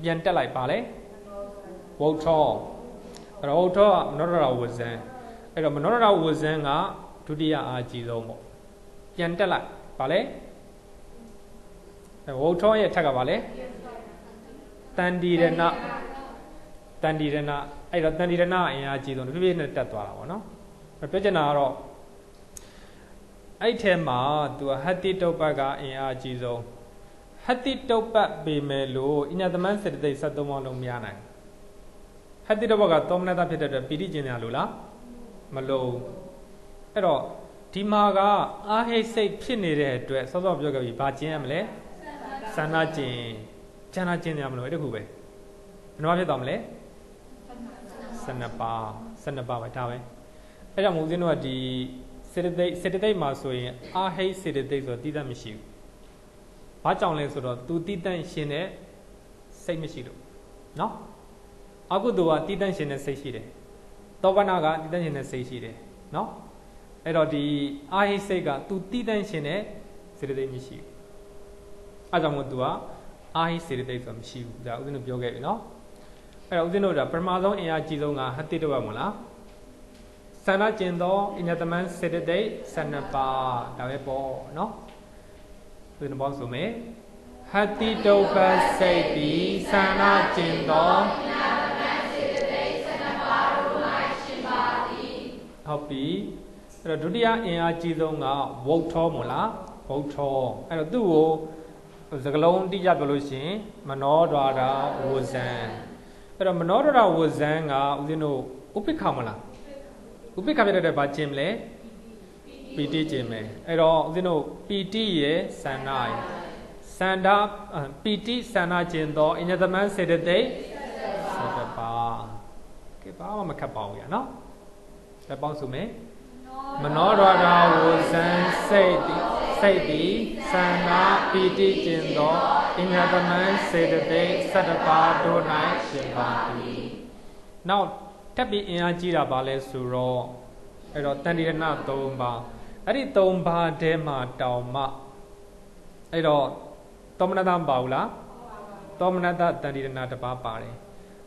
ပြန်တက်လိုက်ပါလေဝုထောအဲ့တော့ဝုထောကမနောရတာဝဇံအဲ့တော့မနောရတာဝဇံကဒုတိယအားကြီးဆုံးပေါ့ပြန်တက်လိုက်ပါလေဝုထောရဲ့ထက်ကပါလေတန်တိရဏအဲ့တော့တန်တိရဏအင်အားကြီးဆုံးတစ်ဖြည်းဖြည်းနဲ့တက်သွားတာပေါ့နော်ပြောချင်တာကတော့အဲ့ထဲမှာသူကဟတ္တိတုပ္ပတ်ကအင်အားကြီးဆုံးဟတ္တိတုပ္ပတ်ပေမဲ့လို့အညတမန်စေတသိက်73ပါးလုံးမရနိုင်ဟတ္တိတုပ္ပတ်ကသောမနတဖြစ်တဲ့အတွက်ပိဋိကျင်ရလို့လားမလို့အဲ့တော့ဟ ဒီမှာကအာဟိတ်စိတ်ဖြစ်နေတဲ့အတွက်စောစောပြောခဲ့ပြီဘာကျင့်ရမလဲဆန္ဒကျင့်ကျန်တာကျင့်ရမလို့အဲ့ဒါခုပဲဘယ်နှပါဖြစ်သွားမလဲ12ပါးပဲဒါပဲအဲ့ကြောင့်မို့ဦးဇင်းတို့ကဒီစေတသိက်မှာဆိုရင်အာဟိတ်စေတသိက်ဆိုတိတတ်မရှိဘူးဘာကြောင့်လဲဆိုတော့သူတိတတ်ရှင်တဲ့စိတ်မရှိလို့နော်အကုသိုလ်ကတိတတ်ရှင်တဲ့စိတ်ရှိတယ်သောပနာကတိတတ်ရှင်တဲ့စိတ်ရှိတယ်နော်အဲ့တော့ဒီအာဟိစိတ်ကသူတိတတ်ရှင်တဲ့စေတသိက်မရှိဘူးအဲကြောင့်မို့သူကအာဟိစေတသိက်ဆိုတာမရှိဘူးဒါဦးဇင်းတို့ပြောခဲ့ပြီနော်အဲ့တော့ဦးဇင်းတို့ကပထမဆုံးအင်အားကြီးဆုံးကဟတိတဝတ်မလားဆန္ဒကျင်သောအညတမန်စေတသိက်12ပါးဒါပဲပေါ့နော်ဦးဇင်းတို့ပေါင်းဆိုမယ်ဟတိတုပ္ပစိတ်တိဆန္ဒကျင်သောအညတမန်စေတသိက်12ပါးတို့၌ရှင်ပါသည်ဟုတ်ပြီအဲ့တော့ဒုတိယအင်အားကြီးဆုံးကဝုတ်ထောမလားဝုတ်ထောအဲ့တော့သူ့ကိုစကလုံးတိကျပြောလို့ရှိရင်မနောဒွါရဝဇံအဲ့တော့မနောဒွါရဝဇံကဦးဇင်းတို့ဥပိ္ပခမလားဥပိ္ပခပြတဲ့ဘာကျင့်မလဲပီတိကျင့်မယ်အဲ့တော့ဦးဇင်းတို့ပီတိရဲ့ဆန္ဒရဲ့ဆန္ဒပီတိဆန္ဒကျင့်သောအညတမန်စေတသိက်7ပါးကဲဘာမှမခက်ပါဘူးရနော်လက်ပေါင်းစုမယ်မနောဒွါရဝဇံစိတ်တိဆန္ဒပီတိကျင့်သောအညတမန်စေတသိက်7ပါးတို့၌ရှင်ပါသည်နောက်တက်ပြီးအင်အားကြီးတာပါလဲဆိုတော့အဲ့တော့တန်တိရဏ3ပါးအဲ့ဒီ3ပါးထဲမှာတောင်မှအဲ့တော့သောမနတမပါဘူးလားသောမနတတန်တိရဏတစ်ပါးပါတယ်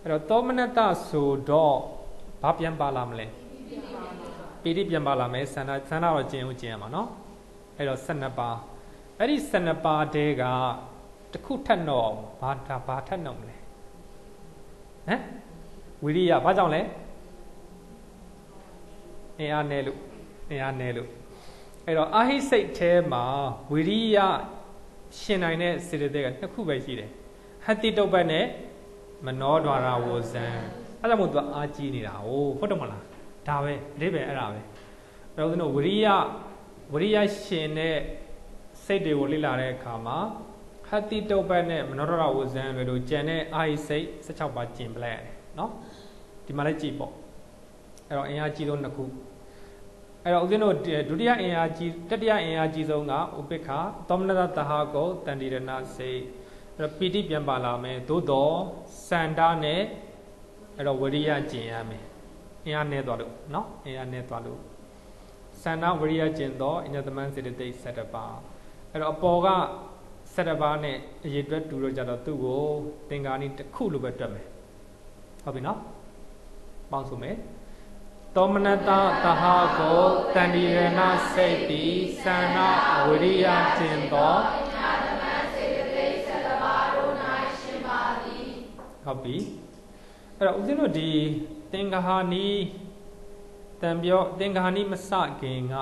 အဲ့တော့သောမနတဆိုတော့ဘာပြန်ပါလာမလဲပီတိပြန်ပါလာမယ်ဆန္ဒတော့ကျင့်ဦးကျင့်ရမှာနော်အဲ့တော့12ပါးအဲ့ဒီ12ပါးတဲကတစ်ခုထပ်တော့ဘာထပ်တော့မလဲဟမ်ဝိရိယဘာကြောင့်လဲအင်အားနည်းလို့အဲ့တော့အာဟိစိတ်ထဲမှာဝိရိယရှင်နိုင်တဲ့စေတသိက်ကနှစ်ခုပဲရှိတယ်ဟတ္တိတုပ္ပနဲ့မနောဒွါရဝဇံအဲ့ဒါမို့သူကအာကြီးနေတာဟုတ်တယ်မလားဒါပဲအဓိပ္ပာယ်အဲ့ဒါပဲအဲ့တော့ဦးဇင်းတို့ဝိရိယရှင်တဲ့စိတ်တွေကိုလေ့လာတဲ့အခါမှာဟတ္တိတုပ္ပနဲ့မနောဒွါရဝဇံပဲလို့ကျန်တဲ့အာဟိစိတ်16ပါးကျင့်ပလိုက်ရတယ်နော်ဒီမှာလည်းကြည့်ပေါ့အဲ့တော့အင်အားကြီးဆုံးနှစ်ခုအဲ့တော့ဦးဇင်းတို့ဒုတိယအင်အားကြီးတတိယအင်အားကြီးဆုံးကဥပိ္ပခသောမနတသဟကောတန်တိရဏစိတ်အဲ့တော့ပီတိပြန်ပါလာမယ်သို့တော့စန္ဒနဲ့အဲ့တော့ဝရိယကျင့်ရမယ်အင်အားနည်းသွားလို့နော်အင်အားနည်းသွားလို့စန္ဒဝရိယကျင့်တော့အညတမန်စေတသိက်7ပါးအဲ့တော့အပေါ်က7ပါးနဲ့အရေးတွက်တူတော့ကြတော့သူ့ကိုသင်္ကာနီတစ်ခုလိုပဲတွက်မယ်ဟုတ်ပြီနော်ပေါင်းစုမယ်သောမနတသဟကောတန်တိရဏစိတ်တိဆန္ဒဝရိယကျင့်သောဟုတ်ပြီအဲ့တော့ဦးဇင်းတို့ဒီသင်္ဃဟာနီတံပြောသင်္ဃဟာနီမစခင်က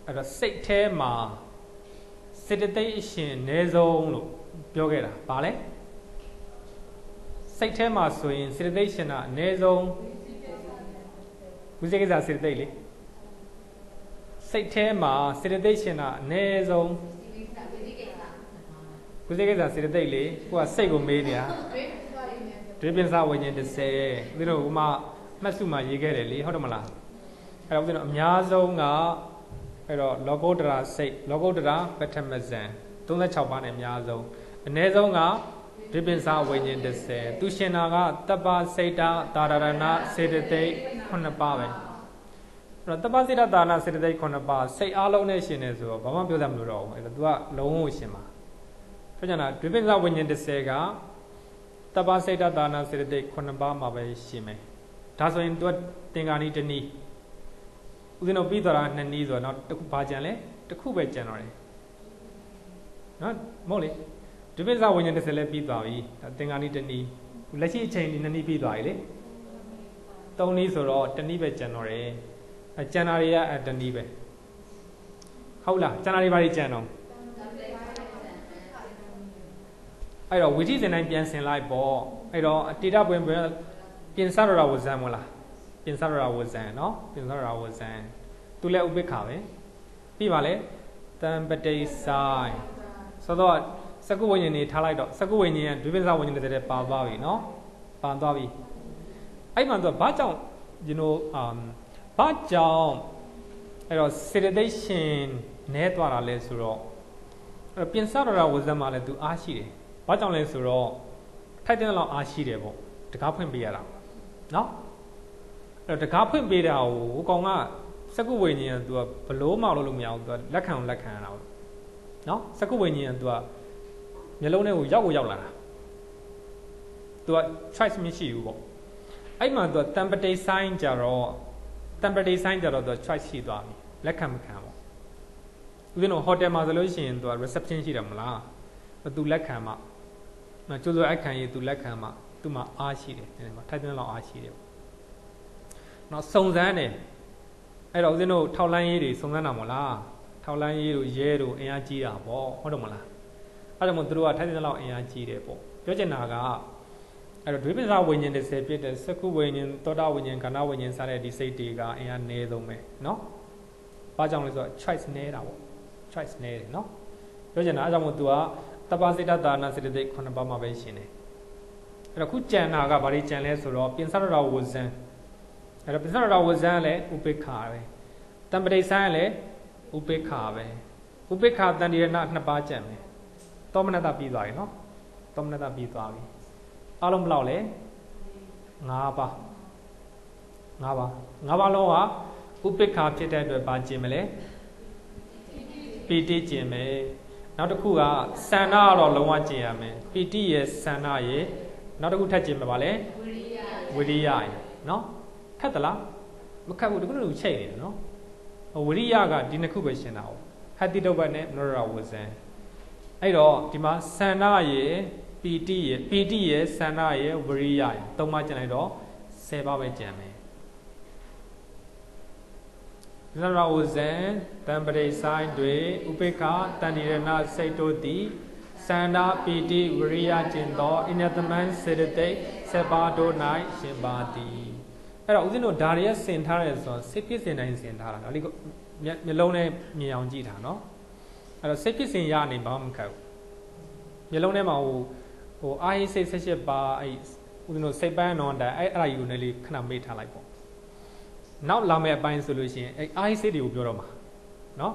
အဲ့တော့စိတ်ထဲမှာစေတသိက်အရှင်အနည်းဆုံးလို့ပြောခဲ့တာဗာလဲစိတ်ထဲမှာဆိုရင်စေတသိက်ရှင်တာအနည်းဆုံးဝိသေကိစ္စစေတသိက်လေစိတ်ထဲမှာစေတသိက်ရှင်တာအနည်းဆုံးဝိသေကိစ္စစေတသိက်လေကိုကစိတ်ကိုမေးနေတာဒွေပင်စဝိညာဉ်30ပြီးတော့ဟိုမှာမှတ်စုမှာရေးခဲ့တယ်လေဟုတ်တယ်မလားအဲ့တော့ဦးဇင်းတို့အများဆုံးကအဲ့တော့လောကုတ္တရာစိတ်လောကုတ္တရာပထမဇံ36ပါးနဲ့အများဆုံးအနည်းဆုံးကဒွေပင်စဝိညာဉ်30သူရှင်တာကတပ္ပစိတ်တာတာရဏစေတသိက်9ပါးပဲအဲ့တော့တပ္ပစိတ်တာတာရဏစေတသိက်9ပါးစိတ်အားလုံးနဲ့ရှင်နေဆိုတော့ဘာမှပြောစရာမလိုတော့ဘူးအဲ့တော့ तू ကလုံးဝရှင်ပါဆိုကြတာဒွေပင်စဝိညာဉ်30ကတပ္ပစိတ်တာတာရဏစေတသိက်9ပါးမှာပဲရှင်မယ်ဒါဆိုရင် तू သင်္ကာနီတနည်းဦးဇင်းတို့ပြီးသွားတာ2နည်းဆိုတော့နောက်တစ်ခုဘာကြံလဲတစ်ခုပဲကြံတော့တယ်နော်မဟုတ်လေဒုပိစဝိညာဉ်30လည်းပြီးသွားပြီဒါသင်္ကာနီတနည်းလက်ရှိအချိန်ဒီ2နည်းပြီးသွားပြီလေ3နည်းဆိုတော့1နည်းပဲကြံတော့တယ်ကြံတာတွေက1နည်းပဲဟုတ်လားကြံတာတွေဘာတွေကြံတော့အဲ့တော့ဝိသိစင်တိုင်းပြန်ဆင်လိုက်ပေါ့အဲ့တော့တေတပွင့်ပြင်စရတာဝဇံမလားပြင်စရတာဝဇံနော်ပြင်စရတာဝဇံ သူလည်းဥပိ္ပခါပဲပြီးပါလေတံပတိဆိုင်ဆိုတော့စကုဝိညာဉ်နေထားလိုက်တော့စကုဝိညာဉ်ကဒွိပင်္စဝိညာဉ်တဲ့ပါသွားပြီနော်ပါသွားပြီအဲ့မှာသူကဘာကြောင့်ဘာကြောင့်အဲ့တော့စေတသိက်ရှင်နဲသွားတာလဲဆိုတော့အဲ့ပြင်စတော်တာဝဇ္ဇမှာလည်းသူအားရှိတယ်ဘာကြောင့်လဲဆိုတော့ထိုက်တဲ့လောက်အားရှိတယ်ပေါ့တကားဖွင့်ပေးရတာနော်အဲ့တော့တကားဖွင့်ပေးတာကိုကောင်ကစကုဝိညာဉ်ကသူကဘလို့မှလို့မရဘူးသူကလက်ခံရတာပေါ့နော်စကုဝိညာဉ်ကသူကမျက်လုံးထဲကိုရောက်လာတာသူက choice မရှိဘူးပေါ့အဲ့မှာသူကတံပတိဆိုင်ကြတော့သူ choice ရှိသွားပြီလက်ခံမခံပေါ့ဦးဇင်းတို့ဟိုတယ်မှာဆိုလို့ရှိရင်သူက reception ရှိတယ်မလားသူလက်ခံမှကျိုးစိုးအခမ်းရေးသူလက်ခံမှသူ့မှာအားရှိတယ်ဒီမှာထိုက်တဲ့လောက်အားရှိတယ်ပေါ့နောက်စုံစမ်းတယ်အဲ့တော့ဦးဇင်းတို့ထောက်လန်းရေးတွေစုံစမ်းတာမဟုတ်လားထောက်လန်းရေးတို့ရဲတို့အင်အားကြီးတာပေါ့ဟုတ်တယ်မလားအဲ့ဒါမှသူတို့ကထိုက်တဲ့လောက်အင်အားကြီးတယ်ပေါ့ပြောချင်တာကအဲ့တော့ဒွိပင်္စဝိညာဉ်30ပြည့်တဲ့စကုဝိညာဉ်သောတာဝိညာဉ်ခန္ဓာဝိညာဉ်စတဲ့ဒီစိတ်တွေကအင်အားနည်းဆုံးပဲเนาะဘာကြောင့်လဲဆိုတော့ choice နည်းတာပေါ့ choice နည်းတယ်เนาะပြောချင်တာအဲ့ကြောင့်မို့ तू ကတပ္ပစိတ္တဒါနစေတသိက်9ပါးမှာပဲရှင်တယ်အဲ့တော့ခုကြံတာကဘာတွေကြံလဲဆိုတော့ပြင်စရတော်ဝဇံအဲ့တော့ပြင်စရတော်ဝဇံကလည်းဥပိ္ပခါပဲတံပတိဆိုင်ကလည်းဥပိ္ပခါပဲဥပိ္ပခါတန်တိရဏ2ပါးကြံမယ်သောမနတပြီးသွားပြီเนาะသောမနတပြီးသွားပြီအားလုံးဘယ်လောက်လဲ5ပါး5ပါးလုံးကဥပိ္ပခါဖြစ်တဲ့အတွက်ဘာကျင်မလဲပီတိကျင်မယ်နောက်တစ်ခုကစန္ဒကတော့လုံးဝကျင်ရမယ်ပီတိရဲ့စန္ဒရဲ့နောက်တစ်ခုထပ်ကျင်မှာပါလေဝိရိယရဲ့နော်ခက်သလားမခက်ဘူးတခုတခုချိန်နေတယ်နော်ဝိရိယကဒီနှစ်ခုပဲရှင်းတာဟုတ်ဟတ္တိတုပ္ပနဲ့မနောရဝဇံအဲ့တော့ဒီမှာစန္ဒရဲ့ပီတိရဲ့စန္ဒရဲ့ဝိရိယရဲ့သုံးပါးကျင်လိုက်တော့10ပါးပဲကျန်မယ်နရဝဇံတံပရိဆိုင်တွေဥပိ္ပခာတန်တိရဏစိတ်တို့သည်စန္ဒပီတိဝိရိယကျင်သောအနတမန်စေတသိက်7ပါးတို့၌ရှင်ပါသည်အဲ့တော့ဦးဇင်းတို့ဒါရီရဆင်ထားရဲဆိုတော့စိတ်ဖြစ်စဉ်တိုင်းဆင်ထားတာဒါလေးမျက်လုံးနဲ့မြင်အောင်ကြည့်တာနော်အဲ့တော့စိတ်ဖြစ်စဉ်ရနေဘာမှမခက်ဘူးမျက်လုံးထဲမှာဟိုအာဟိစိတ်18ပါးအဲ့ဦးဇင်းတို့စိတ်ပန်းတော်တိုင်အဲ့အရာယူနေလေးခဏမေ့ထားလိုက်ပေါ့နောက်လာမယ့်အပိုင်းဆိုလို့ရှိရင်အဲ့အာဟိစိတ်တွေကိုပြောတော့မှာနော်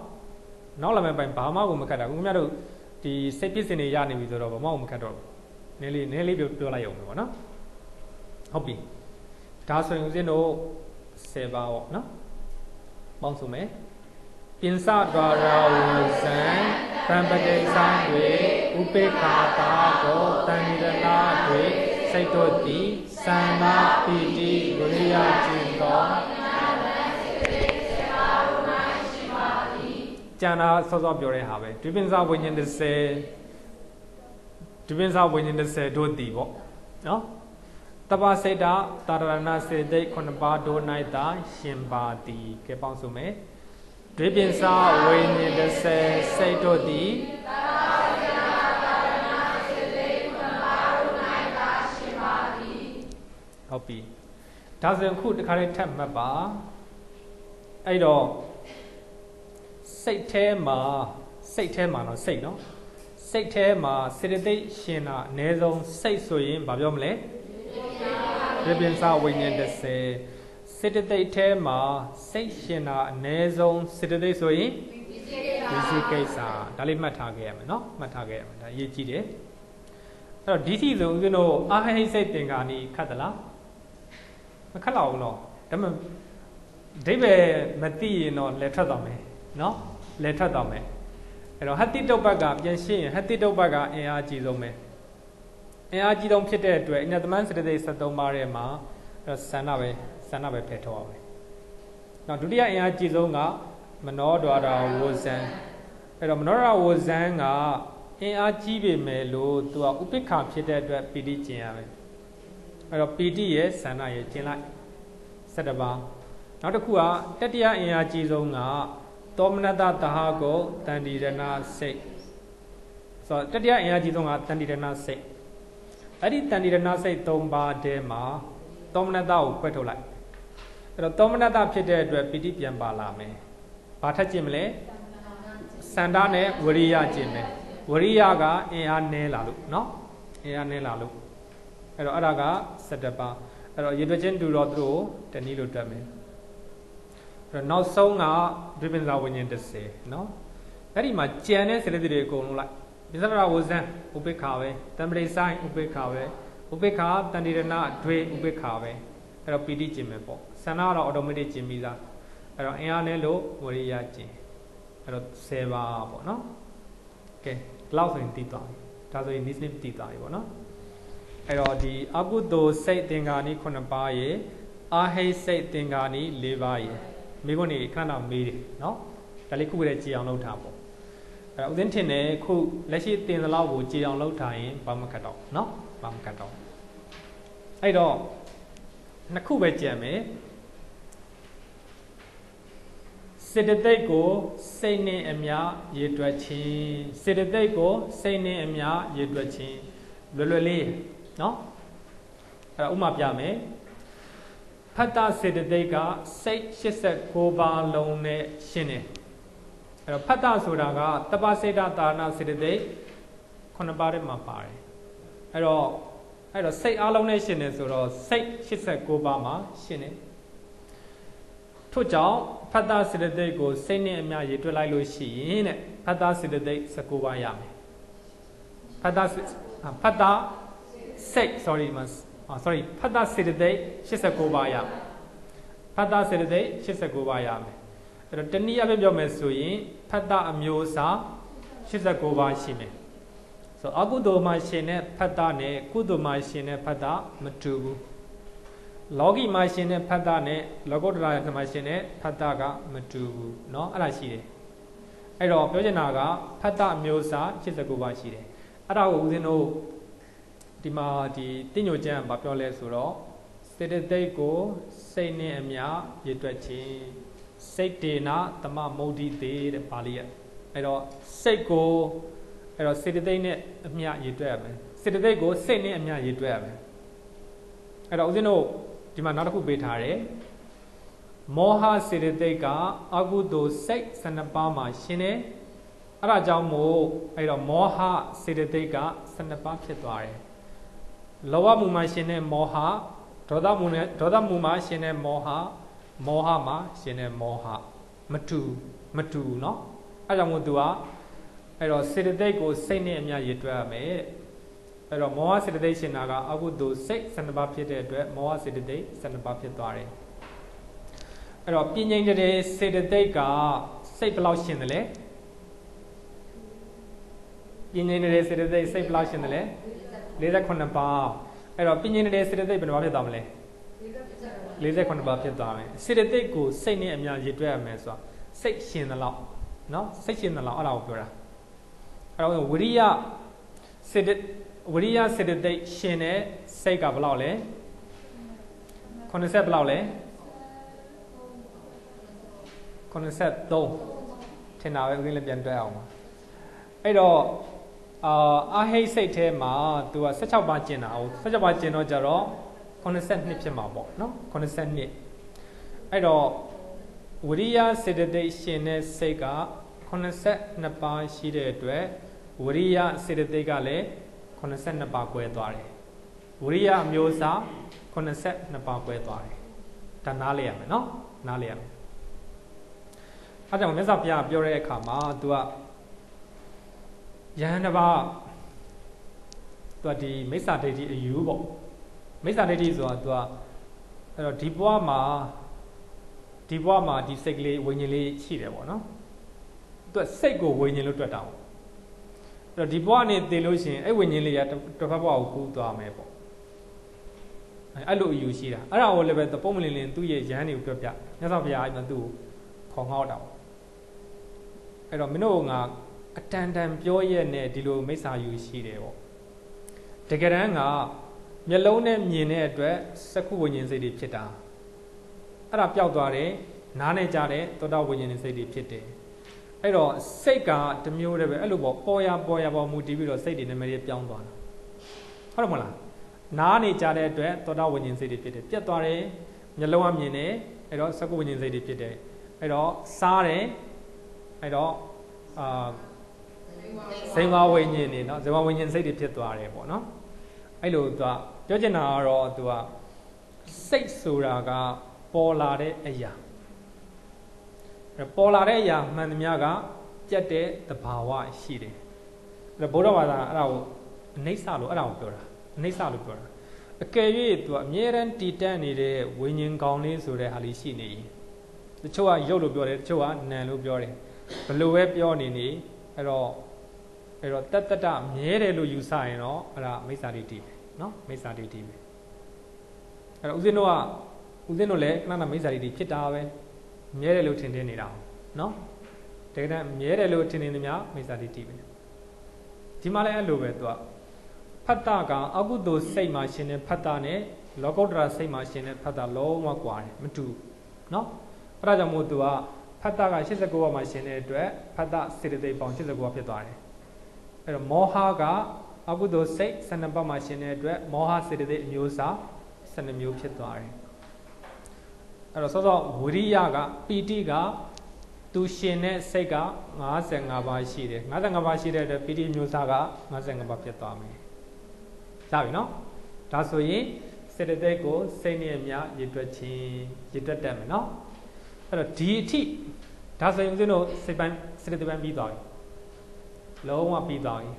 နောက်လာမယ့်အပိုင်းဘာမှကိုမခက်တာဘူးခင်ဗျားတို့ဒီစိတ်ဖြစ်စဉ်တွေရနေပြီဆိုတော့ဘာမှကိုမခက်တော့ဘူးနည်းလေးပြောလိုက်အောင်ပဲပေါ့နော်ဟုတ်ပြီဒါဆိုရင်ဦးဇင်းတို့10ပါးပေါ့နော်ပေါင်းစုမယ်ပြင်စဒွါရဝဇံတံပတိဆိုင်တွေဥပိ္ပခာတာကိုတန်တိရဏတွေစိတ်တို့သည်စန္ဒပီတိဝိရိယကျင်သောကျန်တာစောစောပြောတဲ့ဟာပဲဒွိပင်္စဝိညာဉ်30တို့တည်ပေါ့နော်တပ္ပစိတ်တာတာရဏစေတိတ်9ပါးတို့၌သာရှင်ပါသည်ကဲပေါင်းစုမယ်ဒွိပင်္စဝိညာဉ်30စိတ်တို့တည်ဟုတ်ပြီဒါဆိုရင်ခုတခါလေးထပ်မှတ်ပါအဲ့တော့စိတ်ထဲမှာတော့စိတ်နော်စိတ်ထဲမှာစေတသိက်ရှင်တာအနည်းဆုံးစိတ်ဆိုရင်ဘာပြောမလဲဒွိပင်္စဝိညာဉ်30စေတသိက်ထဲမှာစိတ်ရှင်တာအနည်းဆုံးစေတသိက်ဆိုရင်ဒီစိကိစ္စဒါလေးမှတ်ထားခဲ့ရမယ်နော်မှတ်ထားခဲ့ရမယ်ဒါအရေးကြီးတယ်အဲ့တော့ဒီစီဆိုဦးဇင်းတို့အာဟိစိတ်သင်္ကာနီခတ်သလားမခက်တော့ဘူးနော်ဒါမှအဓိပ္ပာယ်မသိရင်တော့လက်ထွက်သွားမယ်နော်လက်ထွက်သွားမယ်အဲ့တော့ဟတ္တိတုပ္ပကပြန်ရှင်းရင်ဟတ္တိတုပ္ပကအင်အားကြီးဆုံးပဲအင်အားကြီးဆုံးဖြစ်တဲ့အတွက်အနတမန်စေတသိက်73ပါးထဲမှာဆန္ဒပဲဖယ်ထုတ်ရမယ်နောက်ဒုတိယအင်အားကြီးဆုံးကမနောဒွါရဝဇံအဲ့တော့မနောဒွါရဝဇံကအင်အားကြီးပေမဲ့လို့သူကဥပိ္ပခာဖြစ်တဲ့အတွက်ပီတိကျင်ရမယ်အဲ့တော့ပီတိရဲ့ဆန္ဒရဲ့ကျင်လိုက်7ပါးနောက်တစ်ခုကတတိယအင်အားကြီးဆုံးကသောမနတသဟကိုတန်တိရဏစိတ်ဆိုတော့တတိယအင်အားကြီးဆုံးကတန်တိရဏစိတ်အဲ့ဒီတန်တိရဏစိတ်3ပါးထဲမှာသောမနတကိုခွဲထုတ်လိုက်အဲ့တော့သောမနတဖြစ်တဲ့အတွက်ပီတိပြန်ပါလာမယ် ဘာထက်ကျင့်မလဲစန္ဒနဲ့ဝရိယကျင့်မယ်ဝရိယကအင်အားနည်းလာလို့နော်အင်အားနည်းလာလို့အဲ့တော့အဲ့ဒါက17ပါးအဲ့တော့ရေတွက်ခြင်းတူတော့သူတို့တနည်းလို့တွက်မယ်အဲ့တော့နောက်ဆုံးကဒွိပင်္စဝိညာဉ်30နော်အဲ့ဒီမှာကြံတဲ့စေတသိက်တွေအကုန်လုံးလိုက်ပိစရဝဇံဥပိ္ပခာပဲတံပရိဆိုင်ဥပိ္ပခာပဲဥပိ္ပခာတန်တိရဏဒွေဥပိ္ပခာပဲအဲ့တော့ပီတိကျင့်မယ်ပေါ့ဆန္ဒကတော့ automatic ကျင့်ပြီးသားအဲ့တော့အင်အားနဲ့လို့ဝရိယကျင့်အဲ့တော့10ပါးပေါ့နော်ကဲဒီလောက်ဆိုရင်တည်သွားပြီဒါဆိုရင်ဒီစနစ်တည်သွားပြီပေါ့နော်အဲ့တော့ဒီအကုသိုလ်စိတ်သင်္ကာနိ9ပါးရေအာဟိစိတ်သင်္ကာနိ4ပါးရေမိခွန်းနေခဏတော့မေးတယ်နော်ဒါလေးခုပဲကြည်အောင်လုပ်ထားပေါ့အဲ့တော့ဥစဉ်ထင်တယ်ခုလက်ရှိသင်သလောက်ကိုကြည်အောင်လုပ်ထားရင်ဘာမှခက်တော့နော်ဘာမှခက်တော့အဲ့တော့နှစ်ခုပဲကြံမယ်စေတသိက်ကိုစိတ်နဲ့အမြရေတွက်ခြင်းစေတသိက်ကိုစိတ်နဲ့အမြရေတွက်ခြင်းလွယ်လွယ်လေးနော်အဲ့ဒါဥမာပြမယ်ဖတ်တာစေတသိက်ကစိတ်89ပါးလုံးနဲ့ရှင်းတယ်အဲ့တော့ဖတ်တာဆိုတာကတပ္ပစေတသာရဏစေတသိက်9ပါးထဲမှာပါတယ်အဲ့တော့စိတ်အလုံးနဲ့ရှင်းတယ်ဆိုတော့စိတ်89ပါးမှာရှင်းတယ်ထို့ကြောင့်ဖတ်တာစေတသိက်ကိုစိတ်နဲ့အမြရေတွက်လိုက်လို့ရှိရင်တဲ့ဖတ်တာစေတသိက်19ပါးရမယ်ဖတ်တာစိတ် sorry ဖတ်တာစေတသိက်89ပါးရမယ်ဖတ်တာစေတသိက်89ပါးရမယ်အဲ့တော့တနည်းအားဖြင့်ပြောမယ်ဆိုရင်ဖတ်တာအမျိုးအစား89ပါးရှိမယ်ဆိုအကုသိုလ်မှာရှင်တဲ့ဖတ်တာနဲ့ကုသိုလ်မှာရှင်တဲ့ဖတ်တာမတူဘူးလောကီမှာရှင်တဲ့ဖတ်တာနဲ့လောကုတ္တရာမှာရှင်တဲ့ဖတ်တာကမတူဘူးเนาะအဲ့ဒါရှိတယ်အဲ့တော့ပြောချင်တာကဖတ်တာအမျိုးအစား89ပါးရှိတယ်အဲ့ဒါကိုဦးဇင်းတို့ဒီမှာဒီတညိုကျမ်းကပြောလဲဆိုတော့စေတသိက်ကိုစိတ်နဲ့အမြရေတွက်ခြင်းစိတ်တေနာသမမုဒ္ဒိတေတဲ့ပါဠိရအဲ့တော့စိတ်ကိုအဲ့တော့စေတသိက်နဲ့အမြရေတွက်ရမယ်စေတသိက်ကိုစိတ်နဲ့အမြရေတွက်ရမယ်အဲ့တော့ဦးဇင်းတို့ဒီမှာနောက်တစ်ခုပေးထားတယ်မောဟစေတသိက်ကအကုသိုလ်စိတ်12ပါးမှာရှင်းတယ်အဲ့ဒါကြောင့်မို့အဲ့တော့မောဟစေတသိက်က12ပါးဖြစ်သွားတယ်လောဘမှုမှာရှင်တဲ့မောဟဒေါသမှုမှာရှင်တဲ့မောဟမှာရှင်တဲ့မောဟမတူเนาะအဲကြောင့်မို့သူကအဲ့တော့စေတသိက်ကိုစိတ်နဲ့အမြရေတွက်ရမယ်အဲ့တော့မောဟစေတသိက်ရှင်တာကအကုသိုလ်စိတ်12ပါးဖြစ်တဲ့အတွက်မောဟစေတသိက်12ပါးဖြစ်သွားတယ်အဲ့တော့ပြဉ္ဉ္တဲ့စေတသိက်ကစိတ်ဘယ်လောက်ရှင်တယ်လဲပြဉ္ဉ္တဲ့စေတသိက်စိတ်ဘယ်လောက်ရှင်တယ်လဲ48ပါးအဲ့တော့ပြဉ္ဉ္တဲ့စေတသိက်ဘယ်နှပါးဖြစ်သွားမလဲ48ပါးဖြစ်သွားမယ်စေတသိက်ကိုစိတ်နဲ့အများရေတွက်ရမယ်ဆိုတာစိတ်ရှင်သလောက်เนาะစိတ်ရှင်သလောက်အဲ့ဒါကိုပြောတာအဲ့တော့ဝိရိယစေတသိက်ရှင်တဲ့စိတ်ကဘယ်လောက်လဲ80ဘယ်လောက်လဲ83ထင်တာပဲဦးရင်းလည်းပြန်တွက်အောင်ပါအဲ့တော့အာဟိစိတ်ထဲမှာသူက16ပါးကျင်တာအောင်16ပါးကျင်တော့ကြတော့82ဖြစ်မှာပေါ့နော်82အဲ့တော့ဝိရိယစေတသိက်ရှင်တဲ့စိတ်က82ပါးရှိတဲ့အတွက်ဝိရိယစေတသိက်ကလည်း82ပါး꿰သွားတယ်ဝိရိယအမျိုးအစား82ပါး꿰သွားတယ်ဒါနားလေရမယ်နော်နားလေရမယ်အဲကြောင့်မြတ်စွာဘုရားပြောတဲ့အခါမှာသူကယဟန်တစ်ပါးသူကဒီမိစ္ဆာဒိဋ္ဌိအယူပေါ့မိစ္ဆာဒိဋ္ဌိဆိုတာသူကအဲ့တော့ဒီဘဝမှာဒီစိတ်ကလေးဝိညာဉ်လေးရှိတယ်ပေါ့နော်သူကစိတ်ကိုဝိညာဉ်လို့တွက်တာပေါ့အဲ့တော့ဒီဘဝနဲ့သိလို့ရှိရင်အဲ့ဝိညာဉ်လေးကတစ်ဖက်ဘဝကိုကူးသွားမယ်ပေါ့အဲ့လိုအယူရှိတာအဲ့ဒါကိုလည်းပဲပုံမလင်းလင်းသူ့ရဲ့ယဟန်တွေကိုပြောပြမြတ်စွာဘုရားအဲ့မှာသူ့ကိုခေါ်ငေါ့တာပေါ့အဲ့တော့မင်းတို့ကအတန်တန်ပြောရက်နဲ့ဒီလိုမိစ္ဆာယူရှိတယ်ပေါ့တကယ်တမ်းကမျက်လုံးနဲ့မြင်တဲ့အတွက်စက္ခုဝိညာဉ်စိတ်တွေဖြစ်တာအဲ့ဒါပျောက်သွားတယ်နားနဲ့ကြားတဲ့သောတာဝိညာဉ်စိတ်တွေဖြစ်တယ်အဲ့တော့စိတ်ကတမျိုးတည်းပဲအဲ့လိုပေါ့ပေါ်ရမူတည်ပြီးတော့စိတ်တွေနာမည်တွေပြောင်းသွားတာဟုတ်တယ်မဟုတ်လားနားနေကြားတဲ့အတွက်သောတာဝိညာဉ်စိတ်တွေဖြစ်တယ်ပြတ်သွားတယ်မျက်လုံးကမြင်တယ်အဲ့တော့စက္ခုဝိညာဉ်စိတ်တွေဖြစ်တယ်အဲ့တော့စားတယ် အဲ့တော့ဇိမ်ဝဝိညာဉ်နေနော်ဇိမ်ဝဝိညာဉ်စိတ်တွေဖြစ်သွားတယ်ပေါ့နော်အဲ့လိုသူကပြောချင်တာကတော့သူကစိတ်ဆိုတာကပေါ်လာတဲ့အရာပေါ်လာတဲ့အရာမှန်သမျှကကြက်တဲ့သဘာဝရှိတယ်အဲ့ဘုရားဘာသာအဲ့ဒါကိုအနိစ္စလို့အဲ့ဒါကိုပြောတာအနိစ္စလို့ပြောတာအကယ်၍သူကအမြဲတမ်းတည်တတ်နေတဲ့ဝိညာဉ်ကောင်းလေးဆိုတဲ့ဟာလေးရှိနေရင်တချို့ကရုပ်လို့ပြောတယ်တချို့ကနာမ်လို့ပြောတယ်ဘယ်လိုပဲပြောနေနေအဲ့တော့တတ္တမြဲတယ်လို့ယူဆရင်တော့အဲ့ဒါမိစ္ဆာဒိဋ္ဌိပဲနော်မိစ္ဆာဒိဋ္ဌိပဲအဲ့တော့ဦးဇင်းတို့လည်းခဏမိစ္ဆာဒိဋ္ဌိဖြစ်တာပဲမြဲတယ်လို့ထင်နေတာနော်တကယ်တမ်းမြဲတယ်လို့ထင်နေသမျှမိစ္ဆာဒိဋ္ဌိပဲဒီမှာလည်းအဲ့လိုပဲသူကဖတ်တာကအကုသိုလ်စိတ်မှာရှင်တဲ့ဖတ်တာနဲ့လောကုတ္တရာစိတ်မှာရှင်တဲ့ဖတ်တာလုံးဝကွာတယ်မတူနော်အဲ့ဒါကြောင့်မို့သူကဖတ်တာက89ပါးမှာရှင်တဲ့အတွက်ဖတ်တာစေတသိက်ပေါင်း89ပါးဖြစ်သွားတယ်အဲ့တော့မောဟကအကုသိုလ်စိတ်12ပါးမှာရှင်တဲ့အတွက်မောဟစေတသိက်အမျိုးအစား12မျိုးဖြစ်သွားတယ်အဲ့တော့စောစောဝိရိယကပီတိကသူရှင်တဲ့စိတ်က55ပါးရှိတယ်55ပါးရှိတဲ့အတွက်ပီတိမျိုးစားက55ပါးဖြစ်သွားမယ်ရပြီနော်ဒါဆိုရင်စေတသိက်ကိုစိတ်နဲ့အများရည်တွက်တတ်မယ်နော်အဲ့တော့ဒီအထိဒါဆိုရင်ဦးဇင်းတို့စေတသိက်ပိုင်းပြီးသွားပြီလုံးဝပြီးသွားပြီ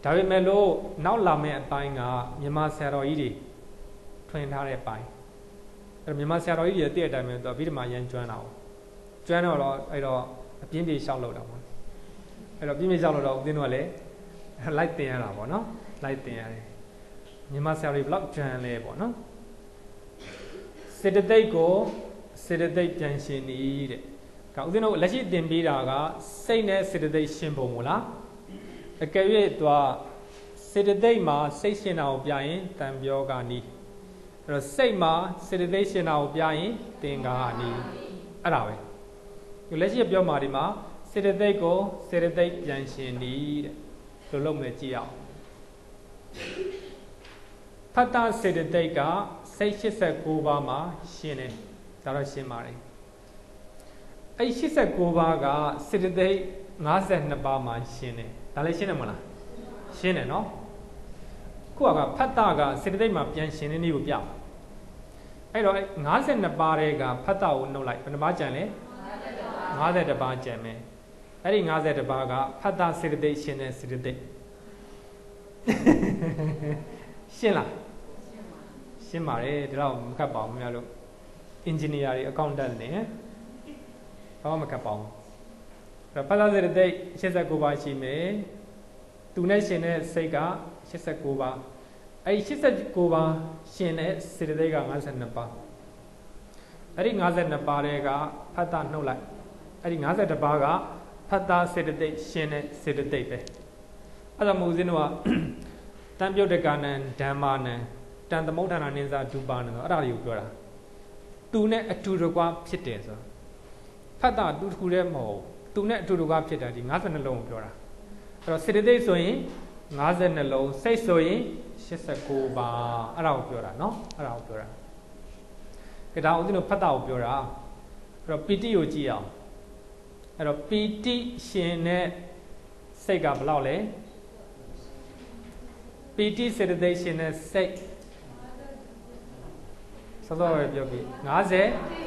ဒါပေမဲ့လို့နောက်လာမယ့်အပိုင်းကမြန်မာဆရာတော်ကြီးတွေထွင်ထားတဲ့အပိုင်းအဲ့တော့မြန်မာဆရာတော်ကြီးတွေတည့်တဲ့အတိုင်းပဲသူအဘိဓမ္မာရန်ကျွမ်းတာကိုကျွမ်းတော့အဲ့တော့အပြင်းပြေလျှောက်လို့တော့ပေါ့အဲ့တော့ပြင်းပြေလျှောက်လို့တော့ဦးဇင်းတို့ကလည်းလိုက်တင်ရတာပေါ့နော်လိုက်တင်ရတယ်မြန်မာဆရာတွေဘလောက်ကျွမ်းလဲပေါ့နော်စေတသိက်ကိုစေတသိက်ပြန်ရှင်နေတဲ့ဒါဦးဇင်းတို့လက်ရှိသင်ပေးတာကစိတ်နဲ့စေတသိက်ရှင်ပုံမို့လားအကယ်၍သူကစေတသိက်မှာစိတ်ရှင်တာကိုပြရင်တန်ပြောကနီးအဲ့တော့စိတ်မှာစေတသိက်ရှင်တာကိုပြရင်သင်္ကာနီးအဲ့ဒါပဲဒီလက်ရှိပြောမှာဒီမှာစေတသိက်ကိုစေတသိက်ပြန်ရှင်နေတဲ့လို့လုပ်မယ်ကြည့်အောင်ဖတ်တာစေတသိက်ကစိတ်89ပါးမှာရှင်တယ်ဒါတော့ရှင်းပါတယ်အဲ့89ပါးကစေတသိက်52ပါးမှာရှင်တယ်ဒါလည်းရှင်းတယ်မလားရှင်းတယ်နော်ခုကဖတ်တာကစေတသိက်မှာပြန်ရှင်တဲ့နည်းကိုပြအဲ့တော့52ပါးတွေကဖတ်တာကိုနှုတ်လိုက်ဘယ်နှပါးကြံလဲ52ပါးကြံမယ်အဲ့ဒီ52ပါးကဖတ်တာစေတသိက်ရှင်တဲ့စေတသိက်ရှင်းလားရှင်းပါတယ်ဒါတော့မကတ်ပါဘူးများလို့အင်ဂျင်နီယာတွေအကောင့်တက်နေဘာမှမကတ်ပါဘူးအဲ့ဖတ်တာစေတသိက်89ပါးရှိမယ်သူနဲ့ရှင်တဲ့စိတ်က89ပါးအဲ့89ပါးရှင်တဲ့စေတသိက်က52ပါးအဲ့ဒီ52ပါးတွေကဖတ်တာနှုတ်လိုက်အဲ့ဒီ52ပါးကဖတ်တာစေတသိက်ရှင်တဲ့စေတသိက်ပဲအဲ့ဒါမို့ဦးဇင်းတို့ကတန်ပြုတ်တကနံဓမ္မာနံတန်သမုဋ္ဌာနာနိစ္စဒုပါနံအဲ့ဒါတွေကိုပြောတာသူနဲ့အတူတကွဖြစ်တယ်ဆိုဖတ်တာတူတစ်ခုတည်းမဟုတ်သူနဲ့အတူတကွဖြစ်တာဒီ52လုံးကိုပြောတာအဲ့တော့စေတသိက်ဆိုရင်52လုံးစိတ်ဆိုရင်89ပါးအဲ့ဒါကိုပြောတာနော်အဲ့ဒါကိုပြောတာဒါဦးဇင်းတို့ဖတ်တာကိုပြောတာအဲ့တော့ပီတိကိုကြည့်အောင်အဲ့တော့ပီတိရှင်တဲ့စိတ်ကဘယ်လောက်လဲပီတိစေတသိက်ရှင်တဲ့စိတ်စောစောပဲပြောပြီး50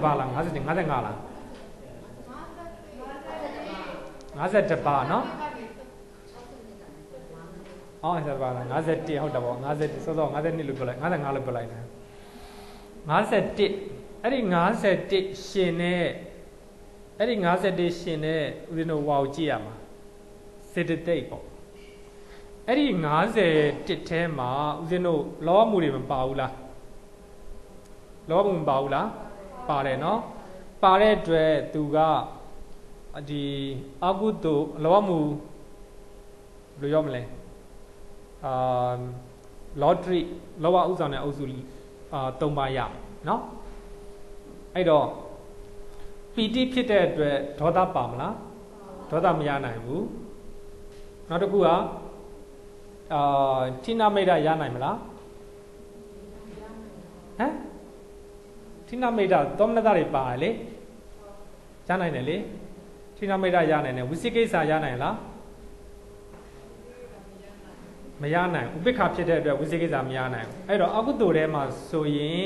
ပါးလား55လား50ပါးနော်အော်50ပါးလား51ဟုတ်တယ်ပေါ့50စောစော52လို့ပြောလိုက်55လို့ပြောလိုက်တယ်51အဲ့ဒီ51ရှင်တဲ့အဲ့ဒီ51ရှင်တဲ့ဦးဇင်းတို့ဝါကိုကြည့်ရမှာစေတသိက်ပေါ့အဲ့ဒီ51ထဲမှာဦးဇင်းတို့လောဘမှုတွေမပါဘူးလားလောဘမှုမပါဘူးလားပါတယ်နော်ပါတဲ့အတွက်သူကဒီအကုသိုလ်လောဘမှုဘယ်လိုပြောမလဲလောထရီလောဘဥစ္စာနဲ့အုပ်စု3ပါးရနော်အဲ့တော့ပီတိဖြစ်တဲ့အတွက်ဒေါသပါမလားဒေါသမရနိုင်ဘူးနောက်တစ်ခုကထိနာမိတ်ရနိုင်မလားဟမ်ထိနာမိတ်သောမနတတွေပါတယ်လေ ရနိုင်တယ်လေထိနာမိတ်ရနိုင်တယ်ဝိသိကိစ္စရနိုင်လားမရနိုင်ဥပိ္ပခဖြစ်တဲ့အတွက်ဝိသိကိစ္စမရနိုင်ဘူးအဲ့တော့အကုသိုလ်ထဲမှာဆိုရင်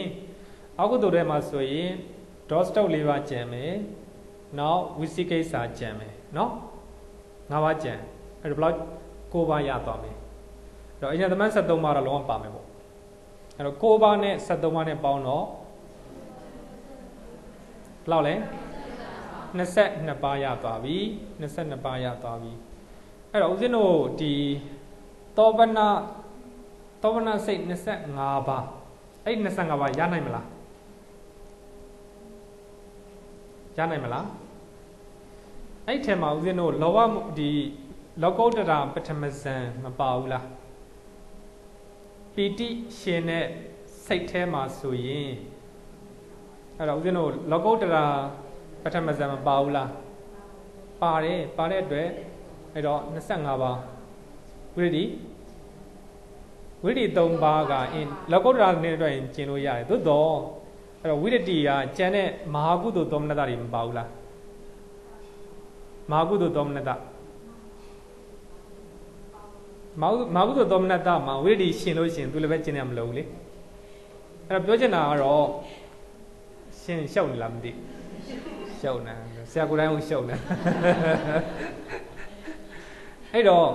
ဒေါစတုတ်၄ပါးကျန်မယ်နောက်ဝိသိကိစ္စကျန်မယ်နော်၅ပါးကျန်အဲ့တော့ဘလောက်9ပါးရသွားမယ်အဲ့တော့အညာသမန်73ပါးတော့လုံးဝပါမယ်ပေါ့အဲ့တော့9ပါးနဲ့73ပါးနဲ့ပေါင်းတော့ဘလောက်လဲ22ပါးရသွားပြီ22ပါးရသွားပြီအဲ့တော့ဦးဇင်းတို့ဒီသောပနစိတ်25ပါးအဲ့25ပါးရနိုင်မလားရနိုင်မလားအဲ့ထဲမှာဦးဇင်းတို့လောဘဒီလောကုတ္တရာပထမဇန်မပါဘူးလားပီတိရှင်တဲ့စိတ်ထဲမှာဆိုရင်အဲ့တော့ဦးဇင်းတို့လောကုတ္တရာပထမဇန်မပါဘူးလားပါတယ်ပါတဲ့အတွက်အဲ့တော့25ပါးဝိရဒိ3ပါးကအင်းလောကုတ္တရာနဲ့အတွက်ကျင်လို့ရတယ်သို့တော့အဲ့တော့ဝိရဒိကကျန်တဲ့မဟာကုသိုလ်သောမနတတွေမပါဘူးလားမဟာကုသိုလ်သောမနတမဟာကုသိုလ်သောမနတမှာဝိရဒိရှင်လို့ရှင်သူလည်းပဲကျင်ရမလို့လေအဲ့တော့ပြောချင်တာကတော့ရှင်ရှောက်နေလားမသိရှောက်နေဆရာကိုယ်တိုင်ကိုရှောက်နေအဲ့တော့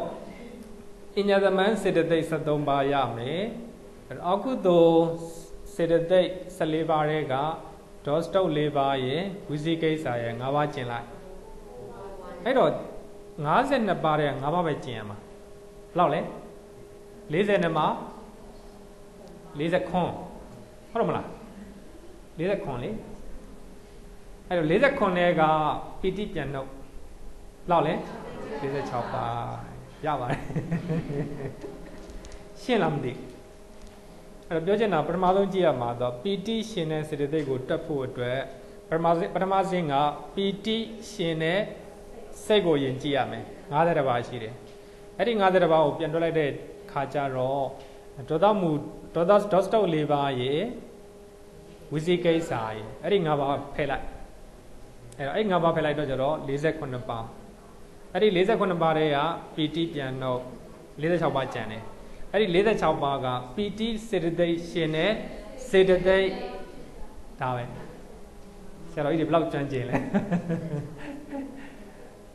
အညာသမန်စေတသိက်73ပါးရမယ်အကုသိုလ်စေတသိက်14ပါးရဲ့ကဒေါစတုတ်4ပါးရဲ့ဝိသိကိစ္စရဲ့5ပါးကျင်လိုက်အဲ့တော့52ပါးရဲ့5ပါးပဲကျင်ရမှာဘယ်လောက်လဲ40မှာ40ခွန်ဟုတ်တယ်မလား40ခွန်လေအဲ့တော့40ခွန်ရဲ့ကပီတိပြန်နှုတ်ဘယ်လောက်လဲ46ပါးရပါတယ်ရှင်းလားမသိအဲ့တော့ပြောချင်တာပထမဆုံးကြည့်ရမှာတော့ပီတိရှင်တဲ့စေတသိက်ကိုတက်ဖို့အတွက်ပထမစဉ်ကပီတိရှင်တဲ့စိတ်ကိုယဉ်ကြည့်ရမယ်50ပါးရှိတယ်အဲ့ဒီ50ပါးကိုပြန်တွက်လိုက်တဲ့ခါကျတော့ဒေါစတုတ်4ပါးရေဝိသိကိစ္စရေအဲ့ဒီ5ပါးဖယ်လိုက်အဲ့တော့အဲ့5ပါးဖယ်လိုက်တော့ကျတော့48ပါးအဲ့ဒီ48ပါးတွေကပီတိပြန်တော့46ပါးကျန်တယ်အဲ့ဒီ46ပါးကပီတိစေတသိက်ရှင်တဲ့စေတသိက်ဒါပဲဆရာတော်ကြီးတွေဘယ်လောက်ကြမ်းကျင်လဲ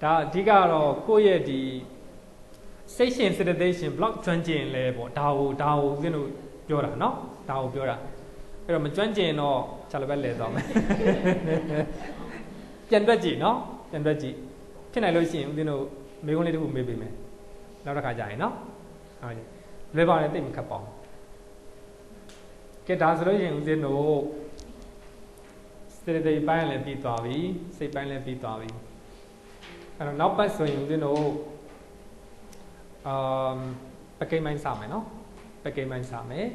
ဒါအဓိကတော့ကိုယ့်ရဲ့ဒီစိတ်ရှင်စေတသိက်ရှင်ဘယ်လောက်ကြမ်းကျင်လဲပေါ့ဒါကိုဦးဇင်းတို့ပြောတာเนาะဒါကိုပြောတာအဲ့တော့မကြမ်းကျင်တော့ခြေလက်ပဲလဲသွားမယ်ပြန်တွက်ကြည့်เนาะပြန်တွက်ကြည့်ဖြစ်နိုင်လို့ရှိရင်ဦးဇင်းတို့မေးခွန်းလေးတစ်ခုမေးပေးမယ်နောက်တစ်ခါကြာရင်เนาะဟုတ်ပြီလွယ်ပါတယ်တိတ်မခက်ပါဘူးကဲဒါဆိုလို့ရှိရင်ဦးဇင်းတို့စေတသိက်ပိုင်းလည်းပြီးသွားပြီစိတ်ပိုင်းလည်းပြီးသွားပြီအဲ့တော့နောက်ပတ်ဆိုရင်ဦးဇင်းတို့ပကိန်းပိုင်းစမယ်เนาะပကိန်းပိုင်းစမယ်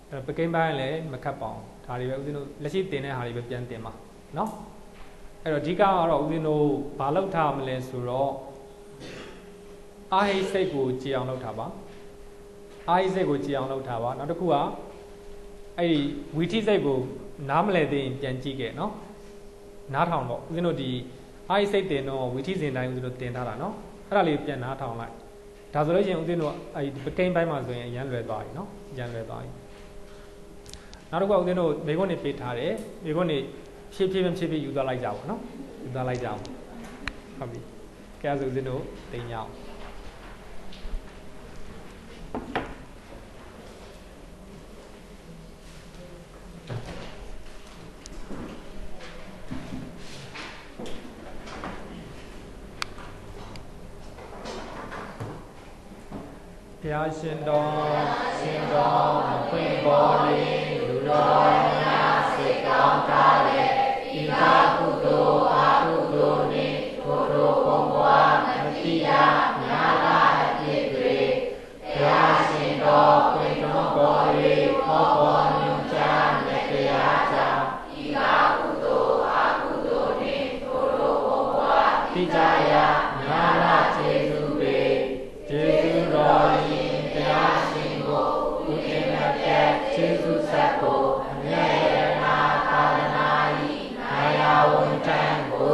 အဲ့တော့ပကိန်းပိုင်းလည်းမခက်ပါဘူးဒါတွေပဲဦးဇင်းတို့လက်ရှိတင်တဲ့ဟာတွေပဲပြန်တင်ပါเนาะအဲ့တော့အဓိကကတော့ဦးဇင်းတို့ဘာလုပ်ထားမလဲဆိုတော့အာဟိစိတ်ကိုကြည်အောင်လုပ်ထားပါအာဟိစိတ်ကိုကြည်အောင်လုပ်ထားပါနောက်တစ်ခုကအဲ့ဒီဝီထိစိတ်ကိုနားမလဲသေးရင်ပြန်ကြည့်ခဲ့เนาะနားထောင်တော့ဦးဇင်းတို့ဒီအာဟိစိတ်တင်တော့ဝီထိစဉ်တိုင်းဦးဇင်းတို့တင်ထားတာเนาะအဲ့ဒါလေးပြန်နားထောင်လိုက်ဒါဆိုလို့ရှိရင်ဦးဇင်းတို့အဲ့ဒီပကိန်းပိုင်းမှာဆိုရင်ရမ်းလွယ်သွားပြီเนาะရမ်းလွယ်သွားပြီနောက်တစ်ခုကဦးဇင်းတို့မိခွန်းနေပေးထားတယ်မိခွန်းနေဖြည်းဖြည်းယူသွားလိုက်ကြပါเนาะယူသွားလိုက်ကြအောင်ဟုတ်ပြီကဲဆိုဦးဇင်းတို့တင်ကြအောင်ဘုရားရှင်တော်မခွင့်ပေါ်ရင်လူတော်များစိတ်ကောင်းထားတဲ့ဤသာကုသိုလ်အာကုသိုလ်နှင့်ထိုတို့ဘုံဘဝမတိယများလာအဖြစ်တွေဘုရားရှင်တော်ခွင့်တော်ပေါ်၍ဟောပေါ်ညွှန်ကြားလက်တရားကြောင့်ဤသာကုသိုလ်အာကုသိုလ်နှင့်ထိုတို့ဘုံဘဝတိကြရများလာကျေးဇူးပေကျေးဇူးတော်ကျေးဇူးဆက်ကိုအမြဲတမ်းသာသနာ၏နာယဝန်ထံကို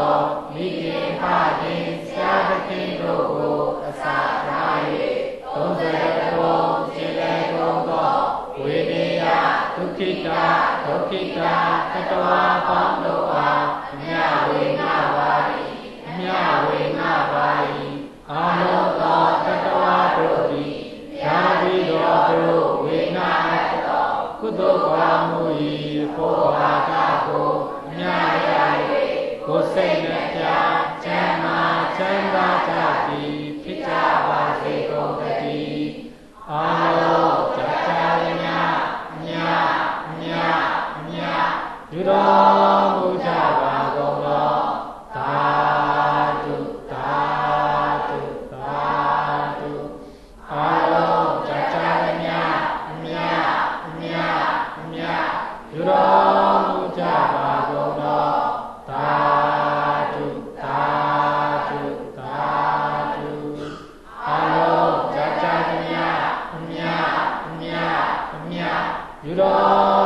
တော်မိခင်ဖခင်ဆရာသခင်တို့ကိုအစာထား၍30တော်ခြေလဲကုန်သောဝိနည်းဒုက္ခိတဒုက္ခိတသတ္တဝါပေါင်းတို့အားအမြဝေငှပါ၏အမြဝေငှပါ၏အာလောသောသတ္တဝါတို့သည်ယာဝိတော်တို့ဝေငှသောကုသိုလ်ကောင်းမှု၏ဘောဟာကကိုအမြရ၍ကိုယ်စိတ်နှပြချမ်းသာချမ်းသာကြသည်ဖြစ်ကြပါစေကုန်သတည်းအာလောကြကြရမြမြမြမြယူတော်မူကြပါကုန်သောသာဓုသာဓုသာဓုအာလောကြကြရမြမြမြမြယူတော်မူကြပါကုန်သောသာဓုသာဓုသာဓုအာလောကြကြရမြမြမြမြယူတော်